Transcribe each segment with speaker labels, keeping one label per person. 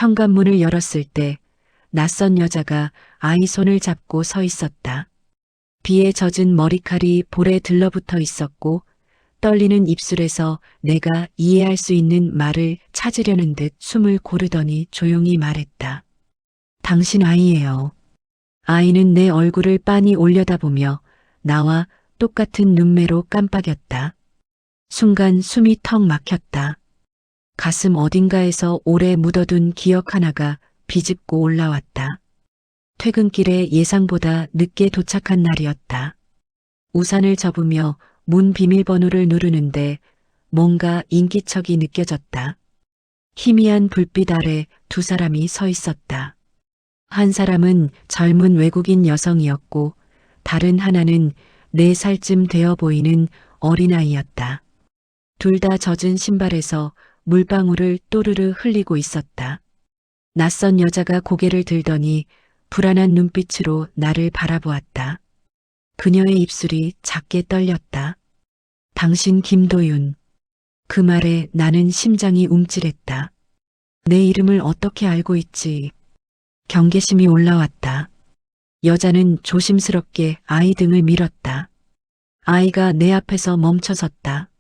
Speaker 1: 현관문을 열었을 때 낯선 여자가 아이 손을 잡고 서 있었다. 비에 젖은 머리칼이 볼에 들러붙어 있었고 떨리는 입술에서 내가 이해할 수 있는 말을 찾으려는 듯 숨을 고르더니 조용히 말했다. 당신 아이예요. 아이는 내 얼굴을 빤히 올려다보며 나와 똑같은 눈매로 깜빡였다. 순간 숨이 턱 막혔다. 가슴 어딘가에서 오래 묻어둔 기억 하나가 비집고 올라왔다. 퇴근길에 예상보다 늦게 도착한 날이었다. 우산을 접으며 문 비밀번호를 누르는데 뭔가 인기척이 느껴졌다. 희미한 불빛 아래 두 사람이 서 있었다. 한 사람은 젊은 외국인 여성이었고 다른 하나는 4살쯤 되어 보이는 어린아이였다. 둘 다 젖은 신발에서 물방울을 또르르 흘리고 있었다. 낯선 여자가 고개를 들더니 불안한 눈빛으로 나를 바라보았다. 그녀의 입술이 작게 떨렸다. 당신 김도윤. 그 말에 나는 심장이 움찔했다. 내 이름을 어떻게 알고 있지? 경계심이 올라왔다. 여자는 조심스럽게 아이 등을 밀었다. 아이가 내 앞에서 멈춰섰다.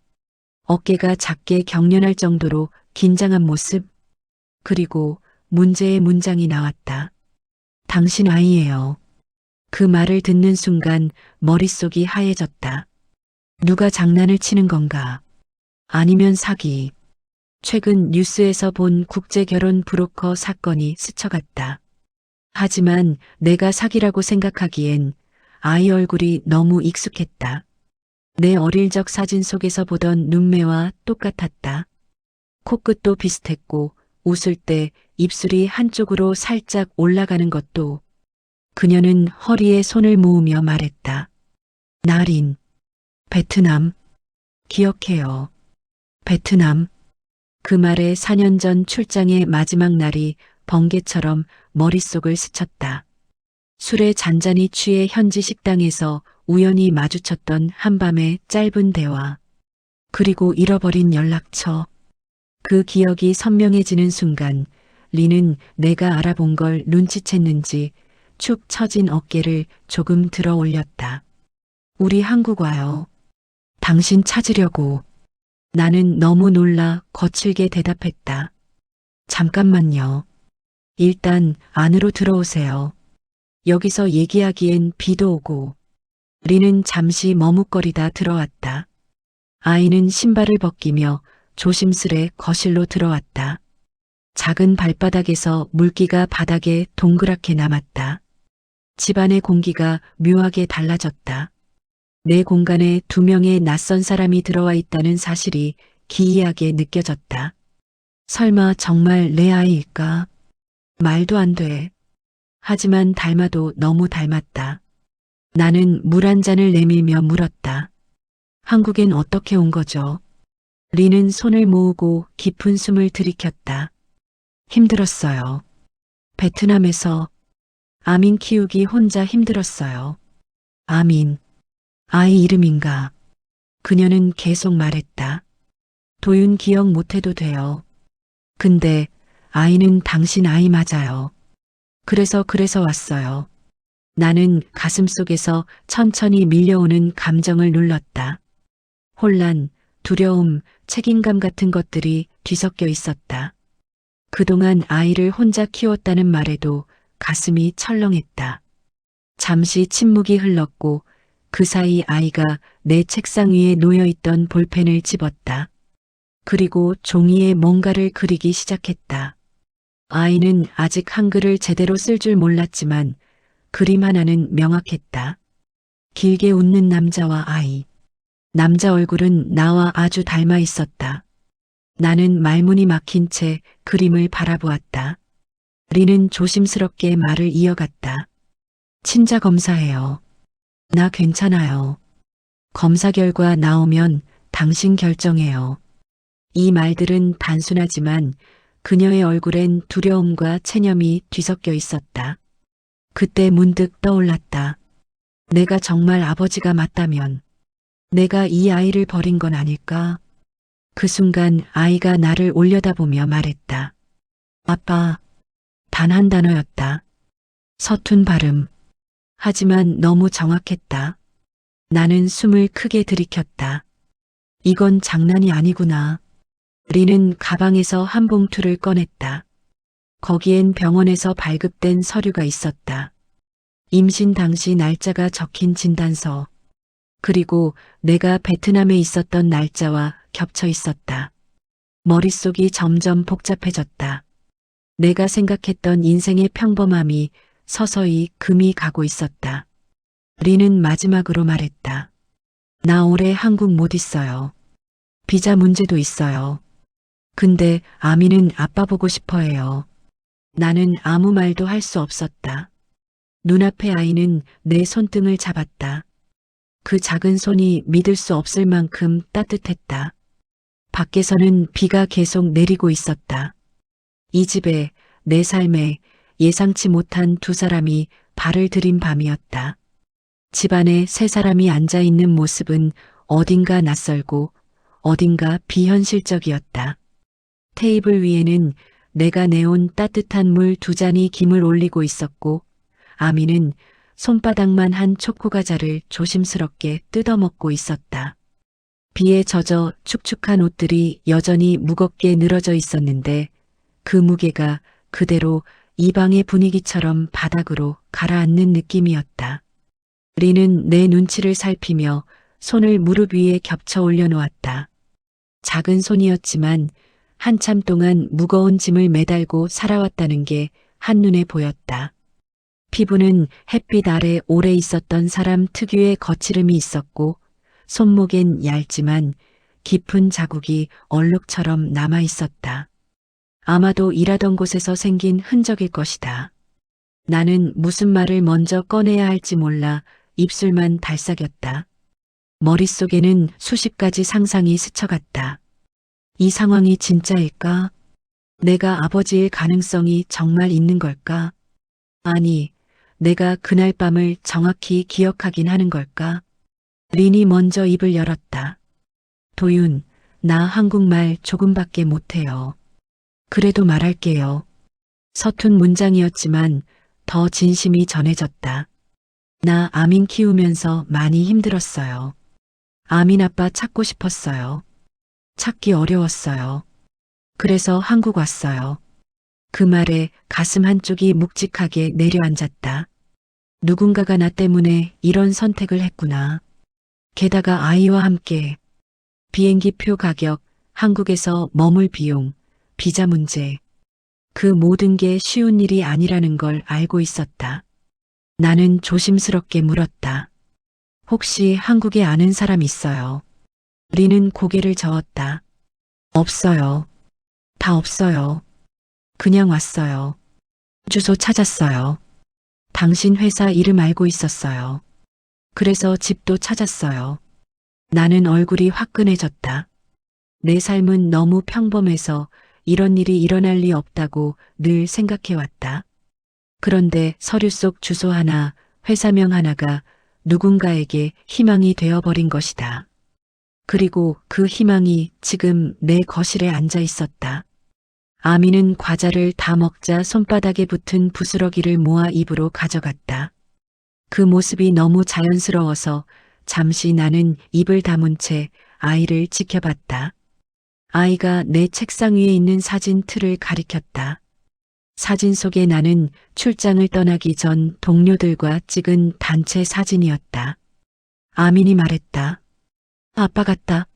Speaker 1: 어깨가 작게 경련할 정도로 긴장한 모습. 그리고 문제의 문장이 나왔다. 당신 아이예요. 그 말을 듣는 순간 머릿속이 하얘졌다. 누가 장난을 치는 건가? 아니면 사기. 최근 뉴스에서 본 국제결혼 브로커 사건이 스쳐갔다. 하지만 내가 사기라고 생각하기엔 아이 얼굴이 너무 익숙했다. 내 어릴 적 사진 속에서 보던 눈매와 똑같았다. 코끝도 비슷했고 웃을 때 입술이 한쪽으로 살짝 올라가는 것도. 그녀는 허리에 손을 모으며 말했다. 나린. 베트남. 기억해요. 베트남. 그 말에 4년 전 출장의 마지막 날이 번개처럼 머릿속을 스쳤다. 술에 잔잔히 취해 현지 식당에서 우연히 마주쳤던 한밤의 짧은 대화. 그리고 잃어버린 연락처. 그 기억이 선명해지는 순간 리는 내가 알아본 걸 눈치챘는지 축 처진 어깨를 조금 들어 올렸다. 우리 한국 와요. 당신 찾으려고. 나는 너무 놀라 거칠게 대답했다. 잠깐만요. 일단 안으로 들어오세요. 여기서 얘기하기엔 비도 오고. 리는 잠시 머뭇거리다 들어왔다. 아이는 신발을 벗기며 조심스레 거실로 들어왔다. 작은 발바닥에서 물기가 바닥에 동그랗게 남았다. 집안의 공기가 묘하게 달라졌다. 내 공간에 2명의 낯선 사람이 들어와 있다는 사실이 기이하게 느껴졌다. 설마 정말 내 아이일까? 말도 안 돼. 하지만 닮아도 너무 닮았다. 나는 물 한 잔을 내밀며 물었다. 한국엔 어떻게 온 거죠? 리는 손을 모으고 깊은 숨을 들이켰다. 힘들었어요. 베트남에서 아민 키우기 혼자 힘들었어요. 아민. 아이 이름인가? 그녀는 계속 말했다. 도윤 기억 못해도 돼요. 근데 아이는 당신 아이 맞아요. 그래서 왔어요. 나는 가슴속에서 천천히 밀려오는 감정을 눌렀다. 혼란, 두려움, 책임감 같은 것들이 뒤섞여 있었다. 그동안 아이를 혼자 키웠다는 말에도 가슴이 철렁했다. 잠시 침묵이 흘렀고 그 사이 아이가 내 책상 위에 놓여있던 볼펜을 집었다. 그리고 종이에 뭔가를 그리기 시작했다. 아이는 아직 한글을 제대로 쓸 줄 몰랐지만 그림 하나는 명확했다. 길게 웃는 남자와 아이. 남자 얼굴은 나와 아주 닮아 있었다. 나는 말문이 막힌 채 그림을 바라보았다. 리는 조심스럽게 말을 이어갔다. 친자 검사해요. 나 괜찮아요. 검사 결과 나오면 당신 결정해요. 이 말들은 단순하지만 그녀의 얼굴엔 두려움과 체념이 뒤섞여 있었다. 그때 문득 떠올랐다. 내가 정말 아버지가 맞다면 내가 이 아이를 버린 건 아닐까? 그 순간 아이가 나를 올려다보며 말했다. 아빠, 단 한 단어였다. 서툰 발음. 하지만 너무 정확했다. 나는 숨을 크게 들이켰다. 이건 장난이 아니구나. 리는 가방에서 한 봉투를 꺼냈다. 거기엔 병원에서 발급된 서류가 있었다. 임신 당시 날짜가 적힌 진단서. 그리고 내가 베트남에 있었던 날짜와 겹쳐 있었다. 머릿속이 점점 복잡해졌다. 내가 생각했던 인생의 평범함이 서서히 금이 가고 있었다. 리는 마지막으로 말했다. 나 올해 한국 못 있어요. 비자 문제도 있어요. 근데 아미는 아빠 보고 싶어 해요. 나는 아무 말도 할 수 없었다. 눈앞의 아이는 내 손등을 잡았다. 그 작은 손이 믿을 수 없을 만큼 따뜻했다. 밖에서는 비가 계속 내리고 있었다. 이 집에, 내 삶에 예상치 못한 두 사람이 발을 들인 밤이었다. 집안에 세 사람이 앉아 있는 모습은 어딘가 낯설고 어딘가 비현실적이었다. 테이블 위에는 내가 내온 따뜻한 물 두 잔이 김을 올리고 있었고 아미는 손바닥만 한 초코과자를 조심스럽게 뜯어먹고 있었다. 비에 젖어 축축한 옷들이 여전히 무겁게 늘어져 있었는데 그 무게가 그대로 이 방의 분위기처럼 바닥으로 가라앉는 느낌이었다. 리는 내 눈치를 살피며 손을 무릎 위에 겹쳐 올려놓았다. 작은 손이었지만 한참 동안 무거운 짐을 매달고 살아왔다는 게 한눈에 보였다. 피부는 햇빛 아래 오래 있었던 사람 특유의 거칠음이 있었고 손목엔 얇지만 깊은 자국이 얼룩처럼 남아 있었다. 아마도 일하던 곳에서 생긴 흔적일 것이다. 나는 무슨 말을 먼저 꺼내야 할지 몰라 입술만 달싹였다. 머릿속에는 수십 가지 상상이 스쳐갔다. 이 상황이 진짜일까? 내가 아버지일 가능성이 정말 있는 걸까? 아니, 내가 그날 밤을 정확히 기억하긴 하는 걸까? 린이 먼저 입을 열었다. 도윤, 나 한국말 조금밖에 못해요. 그래도 말할게요. 서툰 문장이었지만 더 진심이 전해졌다. 나 아민 키우면서 많이 힘들었어요. 아민 아빠 찾고 싶었어요. 찾기 어려웠어요. 그래서 한국 왔어요. 그 말에 가슴 한쪽이 묵직하게 내려앉았다. 누군가가 나 때문에 이런 선택을 했구나. 게다가 아이와 함께 비행기표 가격, 한국에서 머물 비용, 비자 문제. 그 모든 게 쉬운 일이 아니라는 걸 알고 있었다. 나는 조심스럽게 물었다. 혹시 한국에 아는 사람 있어요? 리는 고개를 저었다. 없어요. 다 없어요. 그냥 왔어요. 주소 찾았어요. 당신 회사 이름 알고 있었어요. 그래서 집도 찾았어요. 나는 얼굴이 화끈해졌다. 내 삶은 너무 평범해서 이런 일이 일어날 리 없다고 늘 생각해왔다. 그런데 서류 속 주소 하나, 회사명 하나가 누군가에게 희망이 되어버린 것이다. 그리고 그 희망이 지금 내 거실에 앉아 있었다. 아미는 과자를 다 먹자 손바닥에 붙은 부스러기를 모아 입으로 가져갔다. 그 모습이 너무 자연스러워서 잠시 나는 입을 다문 채 아이를 지켜봤다. 아이가 내 책상 위에 있는 사진 틀을 가리켰다. 사진 속에 나는 출장을 떠나기 전 동료들과 찍은 단체 사진이었다. 아민이 말했다. 아빠 같다.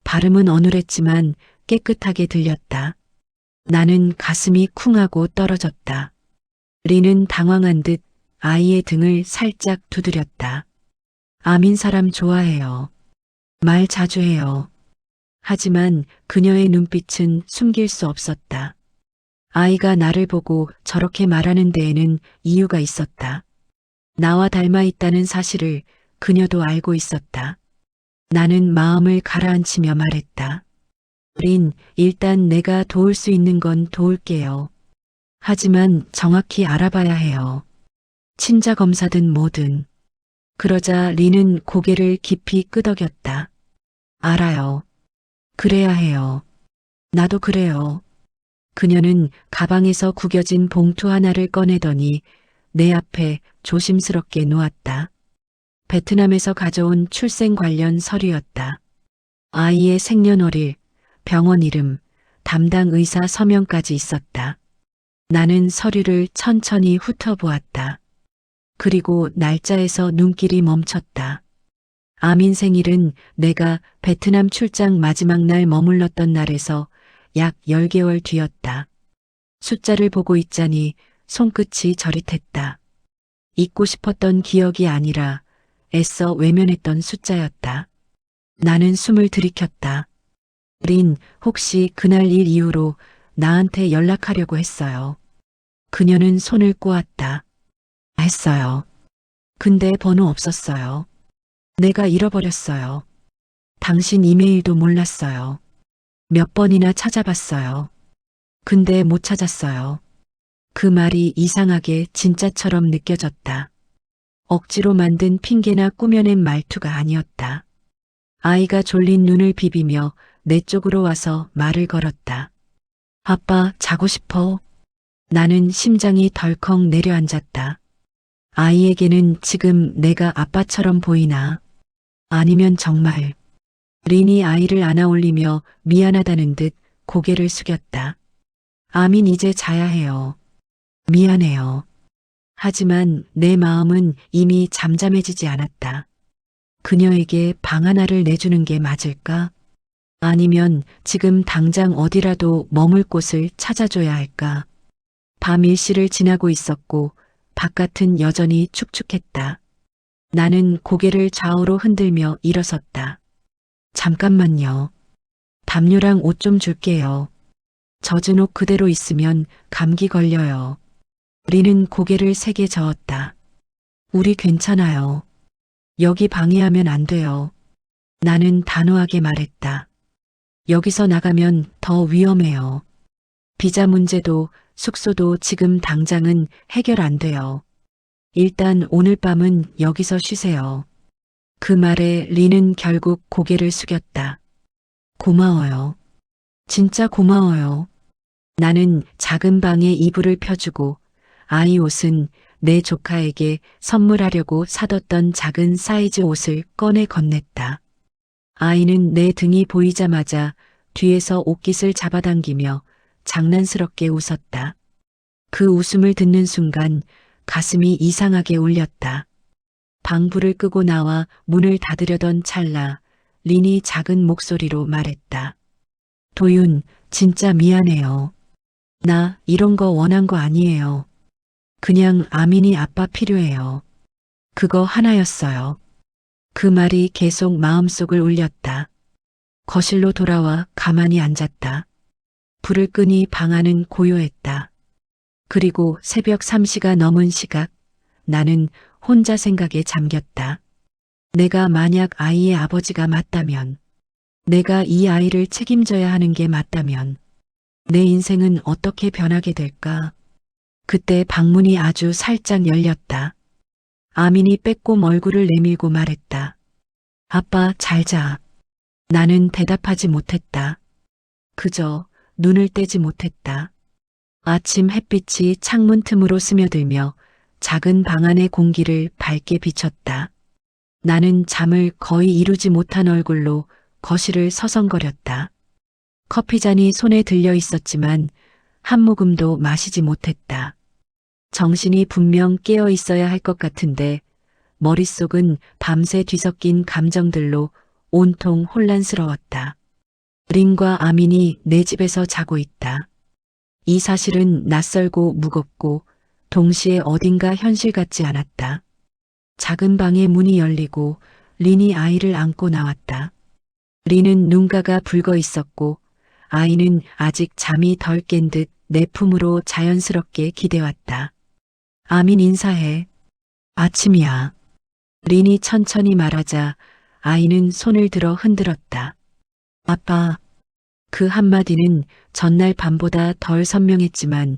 Speaker 1: 발음은 어눌했지만 깨끗하게 들렸다. 나는 가슴이 쿵하고 떨어졌다. 리는 당황한 듯 아이의 등을 살짝 두드렸다. 아민 사람 좋아해요. 말 자주 해요. 하지만 그녀의 눈빛은 숨길 수 없었다. 아이가 나를 보고 저렇게 말하는 데에는 이유가 있었다. 나와 닮아 있다는 사실을 그녀도 알고 있었다. 나는 마음을 가라앉히며 말했다. 린, 일단 내가 도울 수 있는 건 도울게요. 하지만 정확히 알아봐야 해요. 친자 검사든 뭐든. 그러자 린은 고개를 깊이 끄덕였다. 알아요. 그래야 해요. 나도 그래요. 그녀는 가방에서 구겨진 봉투 하나를 꺼내더니 내 앞에 조심스럽게 놓았다. 베트남에서 가져온 출생 관련 서류였다. 아이의 생년월일, 병원 이름, 담당 의사 서명까지 있었다. 나는 서류를 천천히 훑어보았다. 그리고 날짜에서 눈길이 멈췄다. 아민 생일은 내가 베트남 출장 마지막 날 머물렀던 날에서 약 10개월 뒤였다. 숫자를 보고 있자니 손끝이 저릿했다. 잊고 싶었던 기억이 아니라 애써 외면했던 숫자였다. 나는 숨을 들이켰다. 린, 혹시 그날 일 이후로 나한테 연락하려고 했어요. 그녀는 손을 꼬았다. 했어요. 근데 번호 없었어요. 내가 잃어버렸어요. 당신 이메일도 몰랐어요. 몇 번이나 찾아봤어요. 근데 못 찾았어요. 그 말이 이상하게 진짜처럼 느껴졌다. 억지로 만든 핑계나 꾸며낸 말투가 아니었다. 아이가 졸린 눈을 비비며 내 쪽으로 와서 말을 걸었다. 아빠, 자고 싶어. 나는 심장이 덜컥 내려앉았다. 아이에게는 지금 내가 아빠처럼 보이나? 아니면 정말. 린이 아이를 안아 올리며 미안하다는 듯 고개를 숙였다. 아민 이제 자야 해요. 미안해요. 하지만 내 마음은 이미 잠잠해지지 않았다. 그녀에게 방 하나를 내주는 게 맞을까? 아니면 지금 당장 어디라도 머물 곳을 찾아줘야 할까? 밤 1시를 지나고 있었고 바깥은 여전히 축축했다. 나는 고개를 좌우로 흔들며 일어섰다. 잠깐만요. 담요랑 옷 좀 줄게요. 젖은 옷 그대로 있으면 감기 걸려요. 리는 고개를 세게 저었다. 우리 괜찮아요. 여기 방해하면 안 돼요. 나는 단호하게 말했다. 여기서 나가면 더 위험해요. 비자 문제도 숙소도 지금 당장은 해결 안 돼요. 일단 오늘 밤은 여기서 쉬세요. 그 말에 리는 결국 고개를 숙였다. 고마워요. 진짜 고마워요. 나는 작은 방에 이불을 펴주고 아이 옷은 내 조카에게 선물하려고 사뒀던 작은 사이즈 옷을 꺼내 건넸다. 아이는 내 등이 보이자마자 뒤에서 옷깃을 잡아당기며 장난스럽게 웃었다. 그 웃음을 듣는 순간 가슴이 이상하게 울렸다. 방불을 끄고 나와 문을 닫으려던 찰나 린이 작은 목소리로 말했다. 도윤, 진짜 미안해요. 나 이런 거 원한 거 아니에요. 그냥 아민이 아빠 필요해요. 그거 하나였어요. 그 말이 계속 마음속을 울렸다. 거실로 돌아와 가만히 앉았다. 불을 끄니 방 안은 고요했다. 그리고 새벽 3시가 넘은 시각, 나는 혼자 생각에 잠겼다. 내가 만약 아이의 아버지가 맞다면, 내가 이 아이를 책임져야 하는 게 맞다면, 내 인생은 어떻게 변하게 될까? 그때 방문이 아주 살짝 열렸다. 아민이 빼꼼 얼굴을 내밀고 말했다. 아빠, 잘 자. 나는 대답하지 못했다. 그저 눈을 떼지 못했다. 아침 햇빛이 창문 틈으로 스며들며 작은 방 안의 공기를 밝게 비췄다. 나는 잠을 거의 이루지 못한 얼굴로 거실을 서성거렸다. 커피잔이 손에 들려 있었지만 한 모금도 마시지 못했다. 정신이 분명 깨어 있어야 할 것 같은데 머릿속은 밤새 뒤섞인 감정들로 온통 혼란스러웠다. 린과 아민이 내 집에서 자고 있다. 이 사실은 낯설고 무겁고 동시에 어딘가 현실 같지 않았다. 작은 방의 문이 열리고 린이 아이를 안고 나왔다. 린은 눈가가 붉어 있었고 아이는 아직 잠이 덜 깬 듯 내 품으로 자연스럽게 기대왔다. 아민 인사해. 아침이야. 린이 천천히 말하자 아이는 손을 들어 흔들었다. 아빠. 그 한마디는 전날 밤보다 덜 선명했지만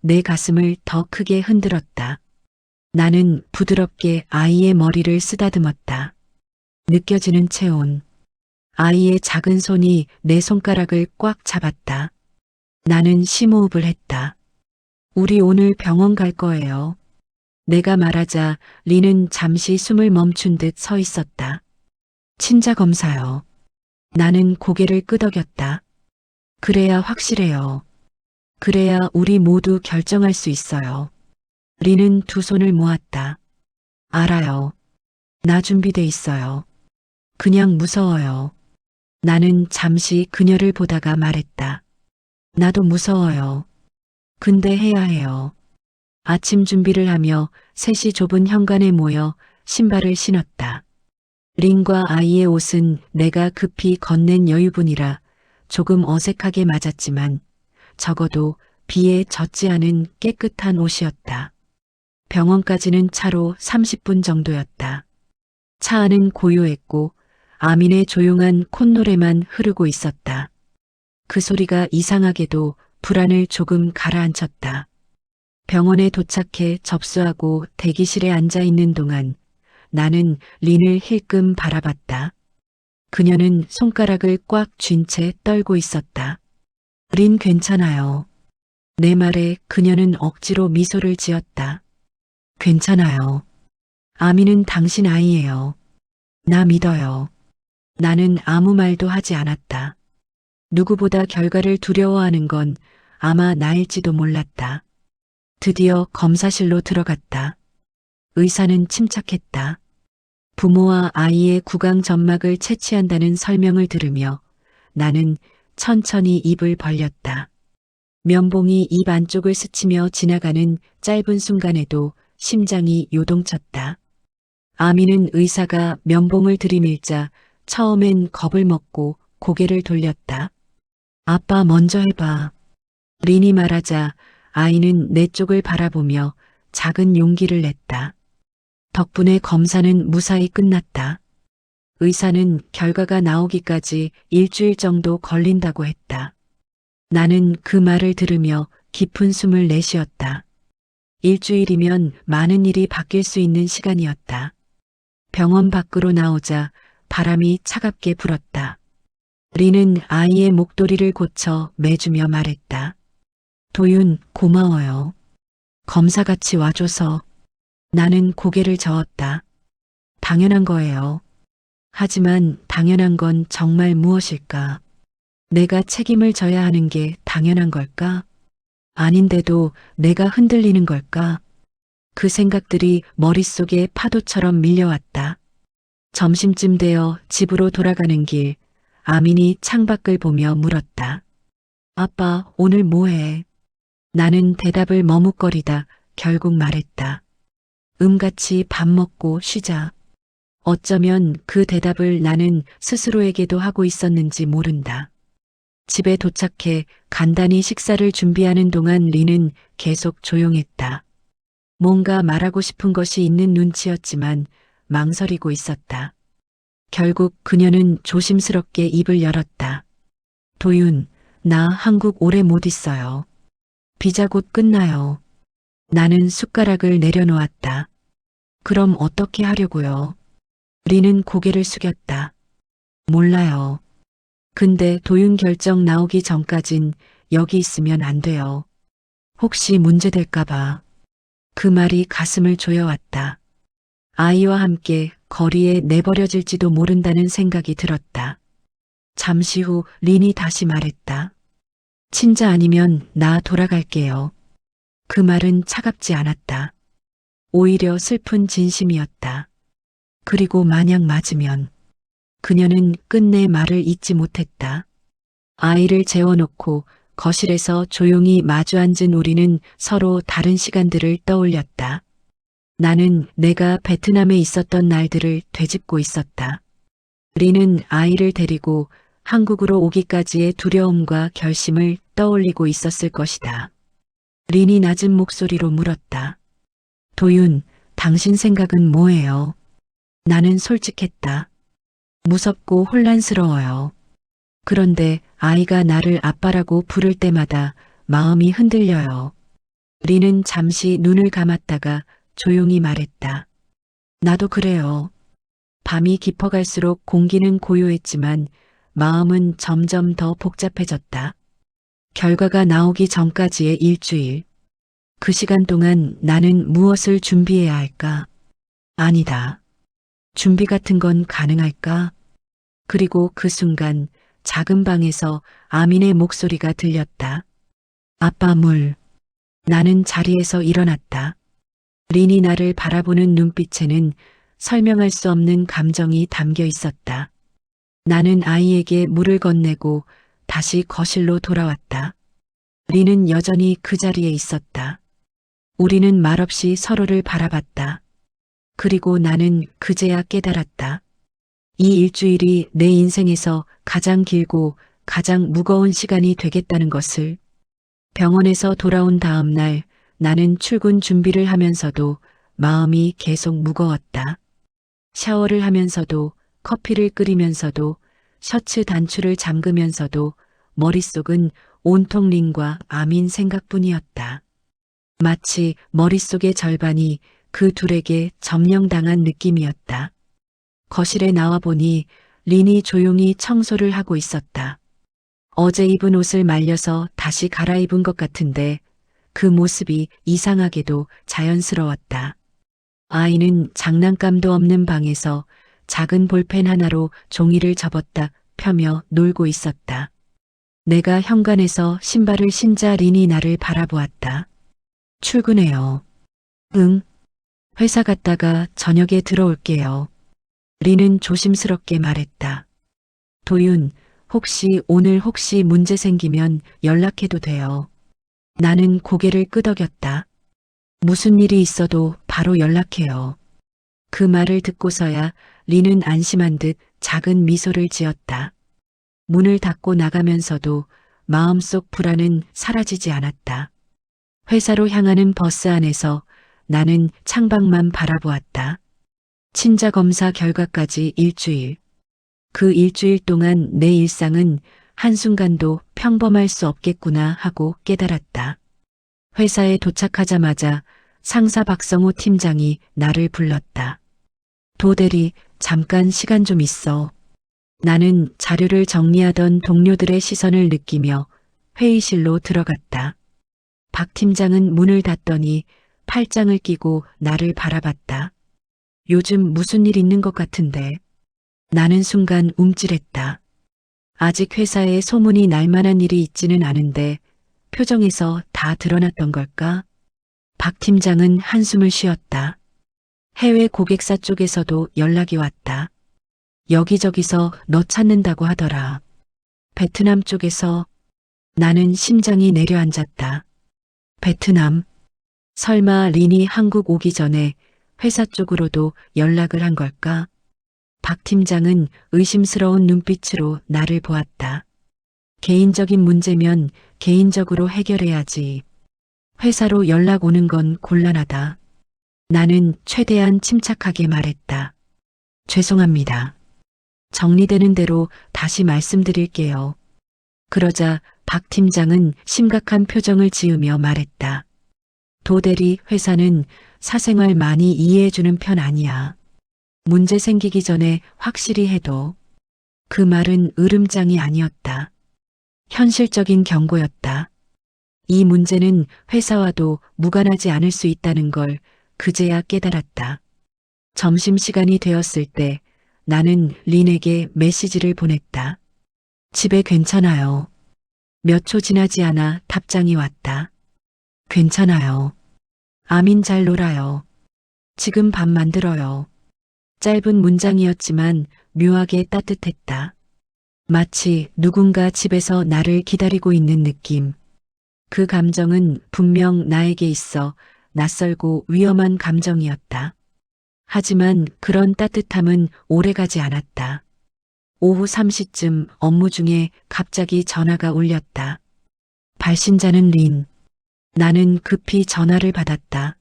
Speaker 1: 내 가슴을 더 크게 흔들었다. 나는 부드럽게 아이의 머리를 쓰다듬었다. 느껴지는 체온. 아이의 작은 손이 내 손가락을 꽉 잡았다. 나는 심호흡을 했다. 우리 오늘 병원 갈 거예요. 내가 말하자 리는 잠시 숨을 멈춘 듯 서 있었다. 친자 검사요. 나는 고개를 끄덕였다. 그래야 확실해요. 그래야 우리 모두 결정할 수 있어요. 리는 두 손을 모았다. 알아요. 나 준비돼 있어요. 그냥 무서워요. 나는 잠시 그녀를 보다가 말했다. 나도 무서워요. 근데 해야 해요. 아침 준비를 하며 셋이 좁은 현관에 모여 신발을 신었다. 린과 아이의 옷은 내가 급히 건넨 여유분이라 조금 어색하게 맞았지만 적어도 비에 젖지 않은 깨끗한 옷이었다. 병원까지는 차로 30분 정도였다. 차 안은 고요했고 아민의 조용한 콧노래만 흐르고 있었다. 그 소리가 이상하게도 불안을 조금 가라앉혔다. 병원에 도착해 접수하고 대기실에 앉아 있는 동안 나는 린을 힐끔 바라봤다. 그녀는 손가락을 꽉 쥔 채 떨고 있었다. 린 괜찮아요. 내 말에 그녀는 억지로 미소를 지었다. 괜찮아요. 아미는 당신 아이예요. 나 믿어요. 나는 아무 말도 하지 않았다. 누구보다 결과를 두려워하는 건 아마 나일지도 몰랐다. 드디어 검사실로 들어갔다. 의사는 침착했다. 부모와 아이의 구강 점막을 채취한다는 설명을 들으며 나는 천천히 입을 벌렸다. 면봉이 입 안쪽을 스치며 지나가는 짧은 순간에도 심장이 요동쳤다. 아미는 의사가 면봉을 들이밀자 처음엔 겁을 먹고 고개를 돌렸다. 아빠 먼저 해봐. 린이 말하자 아이는 내 쪽을 바라보며 작은 용기를 냈다. 덕분에 검사는 무사히 끝났다. 의사는 결과가 나오기까지 일주일 정도 걸린다고 했다. 나는 그 말을 들으며 깊은 숨을 내쉬었다. 일주일이면 많은 일이 바뀔 수 있는 시간이었다. 병원 밖으로 나오자 바람이 차갑게 불었다. 린은 아이의 목도리를 고쳐 매주며 말했다. 도윤, 고마워요. 검사 같이 와줘서. 나는 고개를 저었다. 당연한 거예요. 하지만 당연한 건 정말 무엇일까? 내가 책임을 져야 하는 게 당연한 걸까? 아닌데도 내가 흔들리는 걸까? 그 생각들이 머릿속에 파도처럼 밀려왔다. 점심쯤 되어 집으로 돌아가는 길, 아민이 창밖을 보며 물었다. 아빠, 오늘 뭐해? 나는 대답을 머뭇거리다 결국 말했다. 음같이 밥 먹고 쉬자. 어쩌면 그 대답을 나는 스스로에게도 하고 있었는지 모른다. 집에 도착해 간단히 식사를 준비하는 동안 리는 계속 조용했다. 뭔가 말하고 싶은 것이 있는 눈치였지만 망설이고 있었다. 결국 그녀는 조심스럽게 입을 열었다. 도윤, 나 한국 오래 못 있어요. 비자 곧 끝나요. 나는 숟가락을 내려놓았다. 그럼 어떻게 하려고요? 리는 고개를 숙였다. 몰라요. 근데 도윤 결정 나오기 전까진 여기 있으면 안 돼요. 혹시 문제될까봐. 그 말이 가슴을 조여왔다. 아이와 함께 거리에 내버려질지도 모른다는 생각이 들었다. 잠시 후 린이 다시 말했다. 친자 아니면 나 돌아갈게요. 그 말은 차갑지 않았다. 오히려 슬픈 진심이었다. 그리고 만약 맞으면 그녀는 끝내 말을 잇지 못했다. 아이를 재워놓고 거실에서 조용히 마주 앉은 우리는 서로 다른 시간들을 떠올렸다. 나는 내가 베트남에 있었던 날들을 되짚고 있었다. 리는 아이를 데리고 한국으로 오기까지의 두려움과 결심을 떠올리고 있었을 것이다. 린이 낮은 목소리로 물었다. 도윤, 당신 생각은 뭐예요? 나는 솔직했다. 무섭고 혼란스러워요. 그런데 아이가 나를 아빠라고 부를 때마다 마음이 흔들려요. 린은 잠시 눈을 감았다가 조용히 말했다. 나도 그래요. 밤이 깊어갈수록 공기는 고요했지만 마음은 점점 더 복잡해졌다. 결과가 나오기 전까지의 일주일. 그 시간 동안 나는 무엇을 준비해야 할까? 아니다. 준비 같은 건 가능할까? 그리고 그 순간 작은 방에서 아민의 목소리가 들렸다. 아빠 물. 나는 자리에서 일어났다. 린이 나를 바라보는 눈빛에는 설명할 수 없는 감정이 담겨 있었다. 나는 아이에게 물을 건네고 다시 거실로 돌아왔다. 린은 여전히 그 자리에 있었다. 우리는 말없이 서로를 바라봤다. 그리고 나는 그제야 깨달았다. 이 일주일이 내 인생에서 가장 길고 가장 무거운 시간이 되겠다는 것을. 병원에서 돌아온 다음 날 나는 출근 준비를 하면서도 마음이 계속 무거웠다. 샤워를 하면서도 커피를 끓이면서도 셔츠 단추를 잠그면서도 머릿속은 온통 린과 아민 생각뿐이었다. 마치 머릿속의 절반이 그 둘에게 점령당한 느낌이었다. 거실에 나와 보니 린이 조용히 청소를 하고 있었다. 어제 입은 옷을 말려서 다시 갈아입은 것 같은데 그 모습이 이상하게도 자연스러웠다. 아이는 장난감도 없는 방에서 작은 볼펜 하나로 종이를 접었다 펴며 놀고 있었다. 내가 현관에서 신발을 신자 린이 나를 바라보았다. 출근해요. 응. 회사 갔다가 저녁에 들어올게요. 린은 조심스럽게 말했다. 도윤, 혹시 문제 생기면 연락해도 돼요. 나는 고개를 끄덕였다. 무슨 일이 있어도 바로 연락해요. 그 말을 듣고서야 린은 안심한 듯 작은 미소를 지었다. 문을 닫고 나가면서도 마음속 불안은 사라지지 않았다. 회사로 향하는 버스 안에서 나는 창밖만 바라보았다. 친자 검사 결과까지 일주일. 그 일주일 동안 내 일상은 한순간도 평범할 수 없겠구나 하고 깨달았다. 회사에 도착하자마자 상사 박성호 팀장이 나를 불렀다. 도대리, 잠깐 시간 좀 있어. 나는 자료를 정리하던 동료들의 시선을 느끼며 회의실로 들어갔다. 박 팀장은 문을 닫더니 팔짱을 끼고 나를 바라봤다. 요즘 무슨 일 있는 것 같은데. 나는 순간 움찔했다. 아직 회사에 소문이 날 만한 일이 있지는 않은데 표정에서 다 드러났던 걸까? 박 팀장은 한숨을 쉬었다. 해외 고객사 쪽에서도 연락이 왔다. 여기저기서 너 찾는다고 하더라. 베트남 쪽에서. 나는 심장이 내려앉았다. 베트남. 설마 린이 한국 오기 전에 회사 쪽으로도 연락을 한 걸까? 박 팀장은 의심스러운 눈빛으로 나를 보았다. 개인적인 문제면 개인적으로 해결해야지. 회사로 연락 오는 건 곤란하다. 나는 최대한 침착하게 말했다. 죄송합니다. 정리되는 대로 다시 말씀드릴게요. 그러자 박 팀장은 심각한 표정을 지으며 말했다. 도대리, 회사는 사생활 많이 이해해주는 편 아니야. 문제 생기기 전에 확실히 해도. 그 말은 으름장이 아니었다. 현실적인 경고였다. 이 문제는 회사와도 무관하지 않을 수 있다는 걸 그제야 깨달았다. 점심시간이 되었을 때 나는 린에게 메시지를 보냈다. 집에 괜찮아요. 몇 초 지나지 않아 답장이 왔다. 괜찮아요. 아민 잘 놀아요. 지금 밥 만들어요. 짧은 문장이었지만 묘하게 따뜻했다. 마치 누군가 집에서 나를 기다리고 있는 느낌. 그 감정은 분명 나에게 있어 낯설고 위험한 감정이었다. 하지만 그런 따뜻함은 오래가지 않았다. 오후 3시쯤 업무 중에 갑자기 전화가 울렸다. 발신자는 린. 나는 급히 전화를 받았다.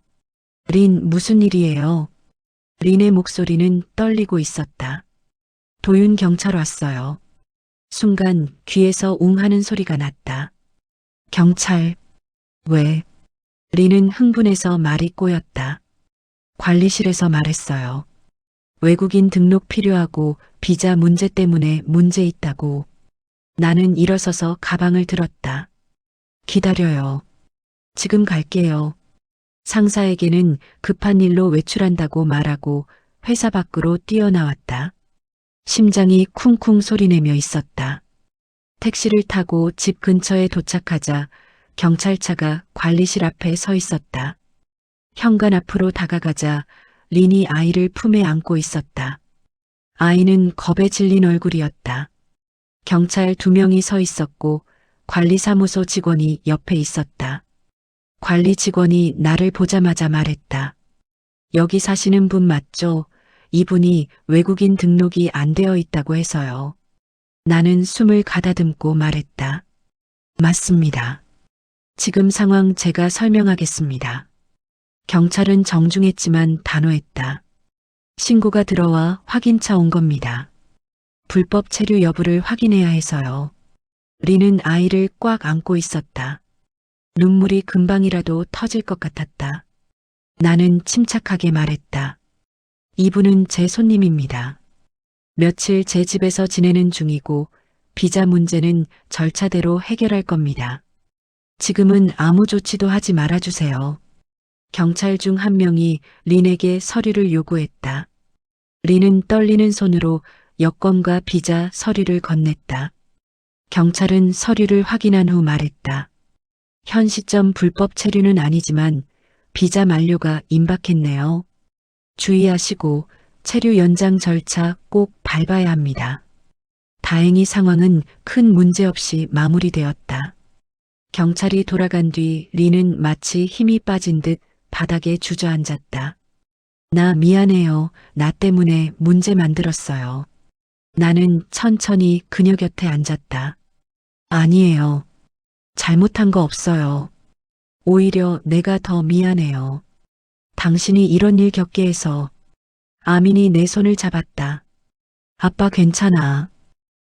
Speaker 1: 린, 무슨 일이에요? 린의 목소리는 떨리고 있었다. 도윤 경찰 왔어요. 순간 귀에서 웅 하는 소리가 났다. 경찰. 왜? 린은 흥분해서 말이 꼬였다. 관리실에서 말했어요. 외국인 등록 필요하고 비자 문제 때문에 문제 있다고. 나는 일어서서 가방을 들었다. 기다려요. 지금 갈게요. 상사에게는 급한 일로 외출한다고 말하고 회사 밖으로 뛰어나왔다. 심장이 쿵쿵 소리내며 있었다. 택시를 타고 집 근처에 도착하자 경찰차가 관리실 앞에 서 있었다. 현관 앞으로 다가가자 린이 아이를 품에 안고 있었다. 아이는 겁에 질린 얼굴이었다. 경찰 2명이 서 있었고 관리사무소 직원이 옆에 있었다. 관리 직원이 나를 보자마자 말했다. 여기 사시는 분 맞죠? 이분이 외국인 등록이 안 되어 있다고 해서요. 나는 숨을 가다듬고 말했다. 맞습니다. 지금 상황 제가 설명하겠습니다. 경찰은 정중했지만 단호했다. 신고가 들어와 확인차 온 겁니다. 불법 체류 여부를 확인해야 해서요. 린은 아이를 꽉 안고 있었다. 눈물이 금방이라도 터질 것 같았다. 나는 침착하게 말했다. 이분은 제 손님입니다. 며칠 제 집에서 지내는 중이고 비자 문제는 절차대로 해결할 겁니다. 지금은 아무 조치도 하지 말아주세요. 경찰 중 한 명이 린에게 서류를 요구했다. 린은 떨리는 손으로 여권과 비자 서류를 건넸다. 경찰은 서류를 확인한 후 말했다. 현 시점 불법 체류는 아니지만 비자 만료가 임박했네요. 주의하시고 체류 연장 절차 꼭 밟아야 합니다. 다행히 상황은 큰 문제 없이 마무리되었다. 경찰이 돌아간 뒤 린은 마치 힘이 빠진 듯 바닥에 주저앉았다. 나 미안해요. 나 때문에 문제 만들었어요. 나는 천천히 그녀 곁에 앉았다. 아니에요. 잘못한 거 없어요. 오히려 내가 더 미안해요. 당신이 이런 일 겪게 해서. 아민이 내 손을 잡았다. 아빠 괜찮아.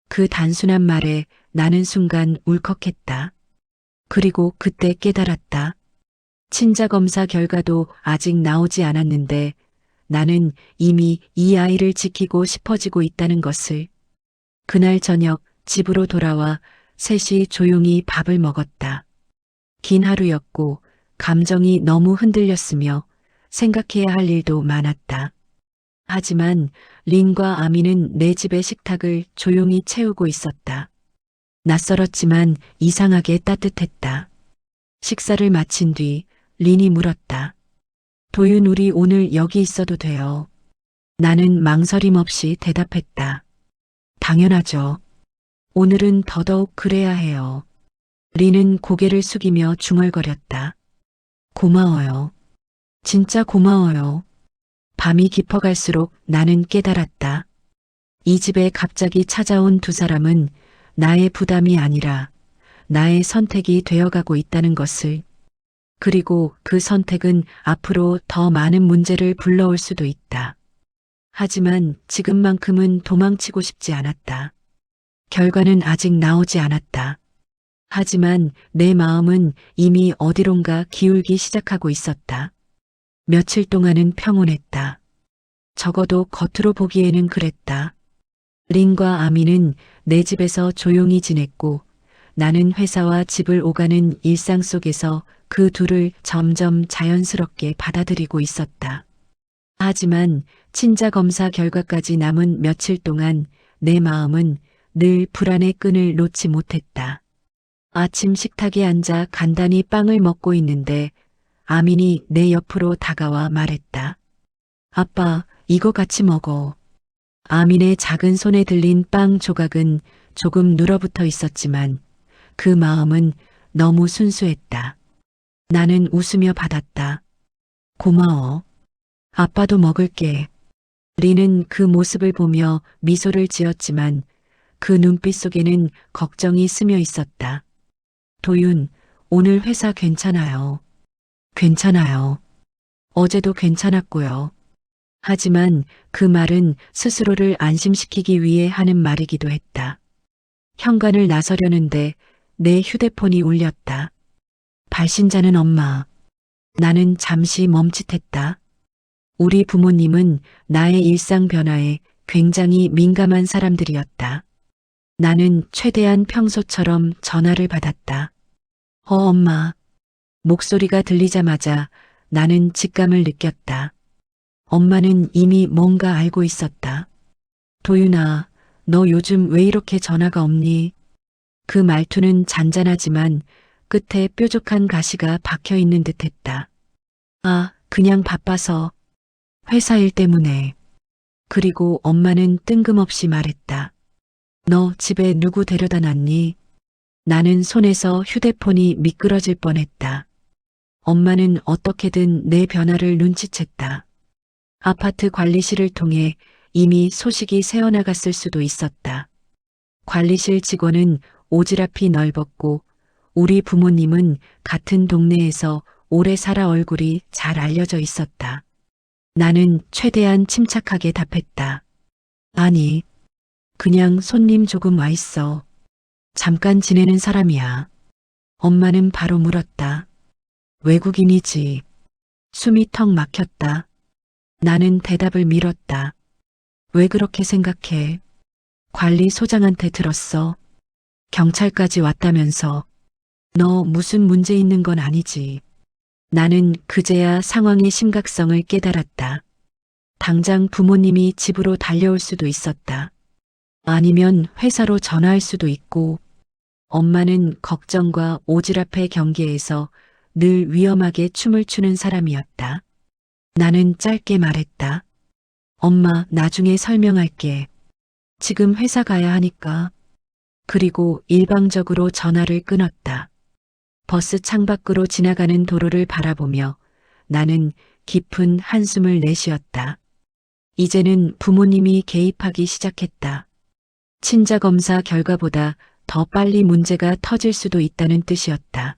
Speaker 1: 그 단순한 말에 나는 순간 울컥했다. 그리고 그때 깨달았다. 친자검사 결과도 아직 나오지 않았는데 나는 이미 이 아이를 지키고 싶어지고 있다는 것을. 그날 저녁 집으로 돌아와 셋이 조용히 밥을 먹었다. 긴 하루였고 감정이 너무 흔들렸으며 생각해야 할 일도 많았다. 하지만 린과 아미는 내 집의 식탁을 조용히 채우고 있었다. 낯설었지만 이상하게 따뜻했다. 식사를 마친 뒤 린이 물었다. 도윤 우리 오늘 여기 있어도 돼요. 나는 망설임 없이 대답했다. 당연하죠. 오늘은 더더욱 그래야 해요. 린은 고개를 숙이며 중얼거렸다. 고마워요. 진짜 고마워요. 밤이 깊어갈수록 나는 깨달았다. 이 집에 갑자기 찾아온 2사람은 나의 부담이 아니라 나의 선택이 되어가고 있다는 것을. 그리고 그 선택은 앞으로 더 많은 문제를 불러올 수도 있다. 하지만 지금만큼은 도망치고 싶지 않았다. 결과는 아직 나오지 않았다. 하지만 내 마음은 이미 어디론가 기울기 시작하고 있었다. 며칠 동안은 평온했다. 적어도 겉으로 보기에는 그랬다. 린과 아미는 내 집에서 조용히 지냈고 나는 회사와 집을 오가는 일상 속에서 그 둘을 점점 자연스럽게 받아들이고 있었다. 하지만 친자 검사 결과까지 남은 며칠 동안 내 마음은 늘 불안의 끈을 놓지 못했다. 아침 식탁에 앉아 간단히 빵을 먹고 있는데 아민이 내 옆으로 다가와 말했다. 아빠, 이거 같이 먹어. 아민의 작은 손에 들린 빵 조각은 조금 눌어붙어 있었지만 그 마음은 너무 순수했다. 나는 웃으며 받았다. 고마워. 아빠도 먹을게. 린은 그 모습을 보며 미소를 지었지만 그 눈빛 속에는 걱정이 스며 있었다. 도윤, 오늘 회사 괜찮아요. 괜찮아요. 어제도 괜찮았고요. 하지만 그 말은 스스로를 안심시키기 위해 하는 말이기도 했다. 현관을 나서려는데 내 휴대폰이 울렸다. 발신자는 엄마. 나는 잠시 멈칫했다. 우리 부모님은 나의 일상 변화에 굉장히 민감한 사람들이었다. 나는 최대한 평소처럼 전화를 받았다. 엄마. 목소리가 들리자마자 나는 직감을 느꼈다. 엄마는 이미 뭔가 알고 있었다. 도윤아, 너 요즘 왜 이렇게 전화가 없니? 그 말투는 잔잔하지만 끝에 뾰족한 가시가 박혀 있는 듯 했다. 아, 그냥 바빠서. 회사 일 때문에. 그리고 엄마는 뜬금없이 말했다. 너 집에 누구 데려다 놨니? 나는 손에서 휴대폰이 미끄러질 뻔했다. 엄마는 어떻게든 내 변화를 눈치챘다. 아파트 관리실을 통해 이미 소식이 새어나갔을 수도 있었다. 관리실 직원은 오지랖이 넓었고 우리 부모님은 같은 동네에서 오래 살아 얼굴이 잘 알려져 있었다. 나는 최대한 침착하게 답했다. 아니, 그냥 손님 조금 와 있어. 잠깐 지내는 사람이야. 엄마는 바로 물었다. 외국인이지. 숨이 턱 막혔다. 나는 대답을 미뤘다. 왜 그렇게 생각해? 관리소장한테 들었어. 경찰까지 왔다면서. 너 무슨 문제 있는 건 아니지. 나는 그제야 상황의 심각성을 깨달았다. 당장 부모님이 집으로 달려올 수도 있었다. 아니면 회사로 전화할 수도 있고, 엄마는 걱정과 오지랖의 경계에서 늘 위험하게 춤을 추는 사람이었다. 나는 짧게 말했다. 엄마, 나중에 설명할게. 지금 회사 가야 하니까. 그리고 일방적으로 전화를 끊었다. 버스 창밖으로 지나가는 도로를 바라보며 나는 깊은 한숨을 내쉬었다. 이제는 부모님이 개입하기 시작했다. 친자검사 결과보다 더 빨리 문제가 터질 수도 있다는 뜻이었다.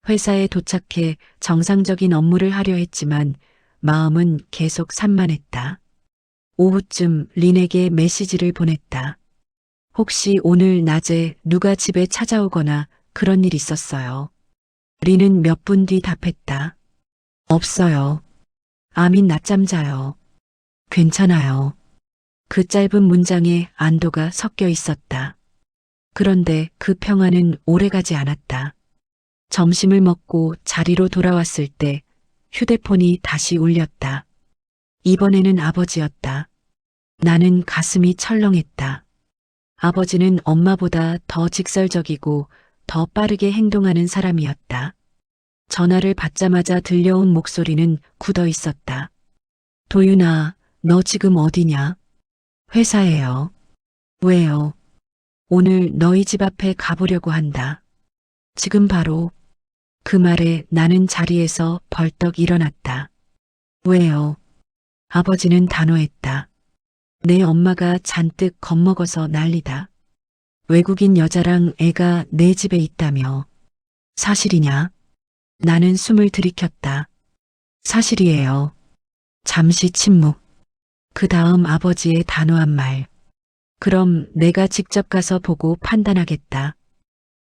Speaker 1: 회사에 도착해 정상적인 업무를 하려 했지만 마음은 계속 산만했다. 오후쯤 린에게 메시지를 보냈다. 혹시 오늘 낮에 누가 집에 찾아오거나 그런 일 있었어요? 린은 몇 분 뒤 답했다. 없어요. 아민 낮잠 자요. 괜찮아요. 그 짧은 문장에 안도가 섞여 있었다. 그런데 그 평화는 오래가지 않았다. 점심을 먹고 자리로 돌아왔을 때 휴대폰이 다시 울렸다. 이번에는 아버지였다. 나는 가슴이 철렁했다. 아버지는 엄마보다 더 직설적이고 더 빠르게 행동하는 사람이었다. 전화를 받자마자 들려온 목소리는 굳어 있었다. 도윤아, 너 지금 어디냐? 회사에요. 왜요? 오늘 너희 집 앞에 가보려고 한다. 지금 바로. 그 말에 나는 자리에서 벌떡 일어났다. 왜요? 아버지는 단호했다. 내 엄마가 잔뜩 겁먹어서 난리다. 외국인 여자랑 애가 내 집에 있다며. 사실이냐? 나는 숨을 들이켰다. 사실이에요. 잠시 침묵. 그 다음 아버지의 단호한 말. 그럼 내가 직접 가서 보고 판단하겠다.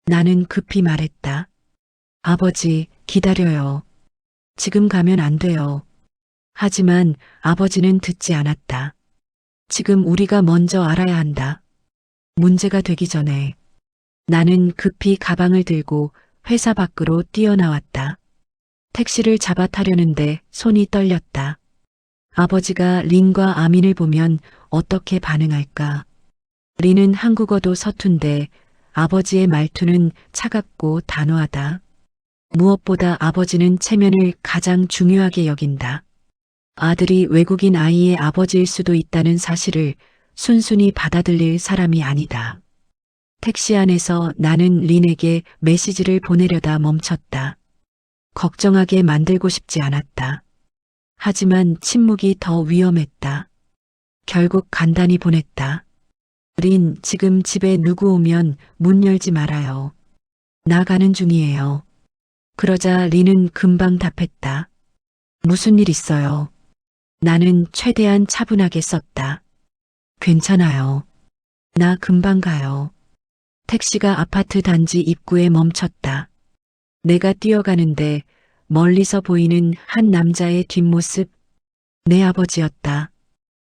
Speaker 1: 나는 급히 말했다. 아버지, 기다려요. 지금 가면 안 돼요. 하지만 아버지는 듣지 않았다. 지금 우리가 먼저 알아야 한다. 문제가 되기 전에. 나는 급히 가방을 들고 회사 밖으로 뛰어나왔다. 택시를 잡아 타려는데 손이 떨렸다. 아버지가 린과 아민을 보면 어떻게 반응할까? 린은 한국어도 서툰데 아버지의 말투는 차갑고 단호하다. 무엇보다 아버지는 체면을 가장 중요하게 여긴다. 아들이 외국인 아이의 아버지일 수도 있다는 사실을 순순히 받아들일 사람이 아니다. 택시 안에서 나는 린에게 메시지를 보내려다 멈췄다. 걱정하게 만들고 싶지 않았다. 하지만 침묵이 더 위험했다. 결국 간단히 보냈다. 린, 지금 집에 누구 오면 문 열지 말아요. 나 가는 중이에요. 그러자 린은 금방 답했다. 무슨 일 있어요? 나는 최대한 차분하게 썼다. 괜찮아요. 나 금방 가요. 택시가 아파트 단지 입구에 멈췄다. 내가 뛰어가는데 멀리서 보이는 한 남자의 뒷모습, 내 아버지였다.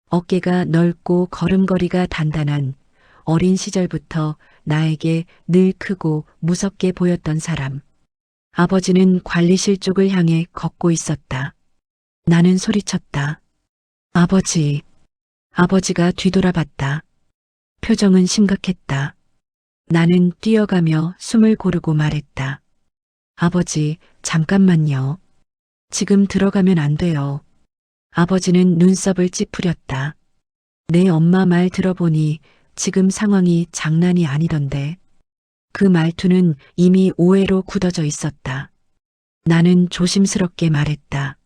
Speaker 1: 어깨가 넓고 걸음걸이가 단단한 어린 시절부터 나에게 늘 크고 무섭게 보였던 사람. 아버지는 관리실 쪽을 향해 걷고 있었다. 나는 소리쳤다. 아버지. 아버지가 뒤돌아봤다. 표정은 심각했다. 나는 뛰어가며 숨을 고르고 말했다. 아버지, 잠깐만요. 지금 들어가면 안 돼요. 아버지는 눈썹을 찌푸렸다. 내 엄마 말 들어보니 지금 상황이 장난이 아니던데. 그 말투는 이미 오해로 굳어져 있었다. 나는 조심스럽게 말했다.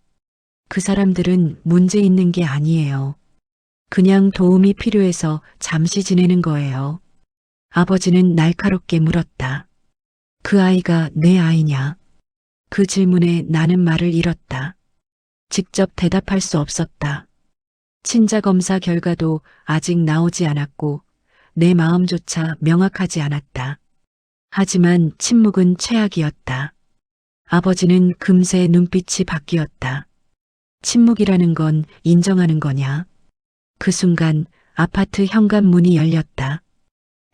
Speaker 1: 그 사람들은 문제 있는 게 아니에요. 그냥 도움이 필요해서 잠시 지내는 거예요. 아버지는 날카롭게 물었다. 그 아이가 내 아이냐? 그 질문에 나는 말을 잃었다. 직접 대답할 수 없었다. 친자 검사 결과도 아직 나오지 않았고 내 마음조차 명확하지 않았다. 하지만 침묵은 최악이었다. 아버지는 금세 눈빛이 바뀌었다. 침묵이라는 건 인정하는 거냐? 그 순간 아파트 현관문이 열렸다.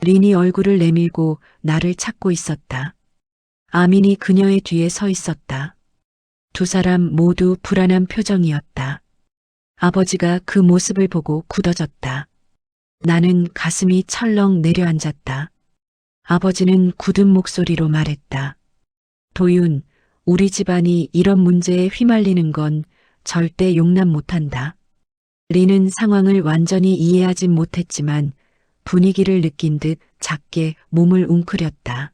Speaker 1: 린이 얼굴을 내밀고 나를 찾고 있었다. 아민이 그녀의 뒤에 서 있었다. 두 사람 모두 불안한 표정이었다. 아버지가 그 모습을 보고 굳어졌다. 나는 가슴이 철렁 내려앉았다. 아버지는 굳은 목소리로 말했다. 도윤, 우리 집안이 이런 문제에 휘말리는 건 절대 용납 못한다. 린은 상황을 완전히 이해하진 못했지만 분위기를 느낀 듯 작게 몸을 웅크렸다.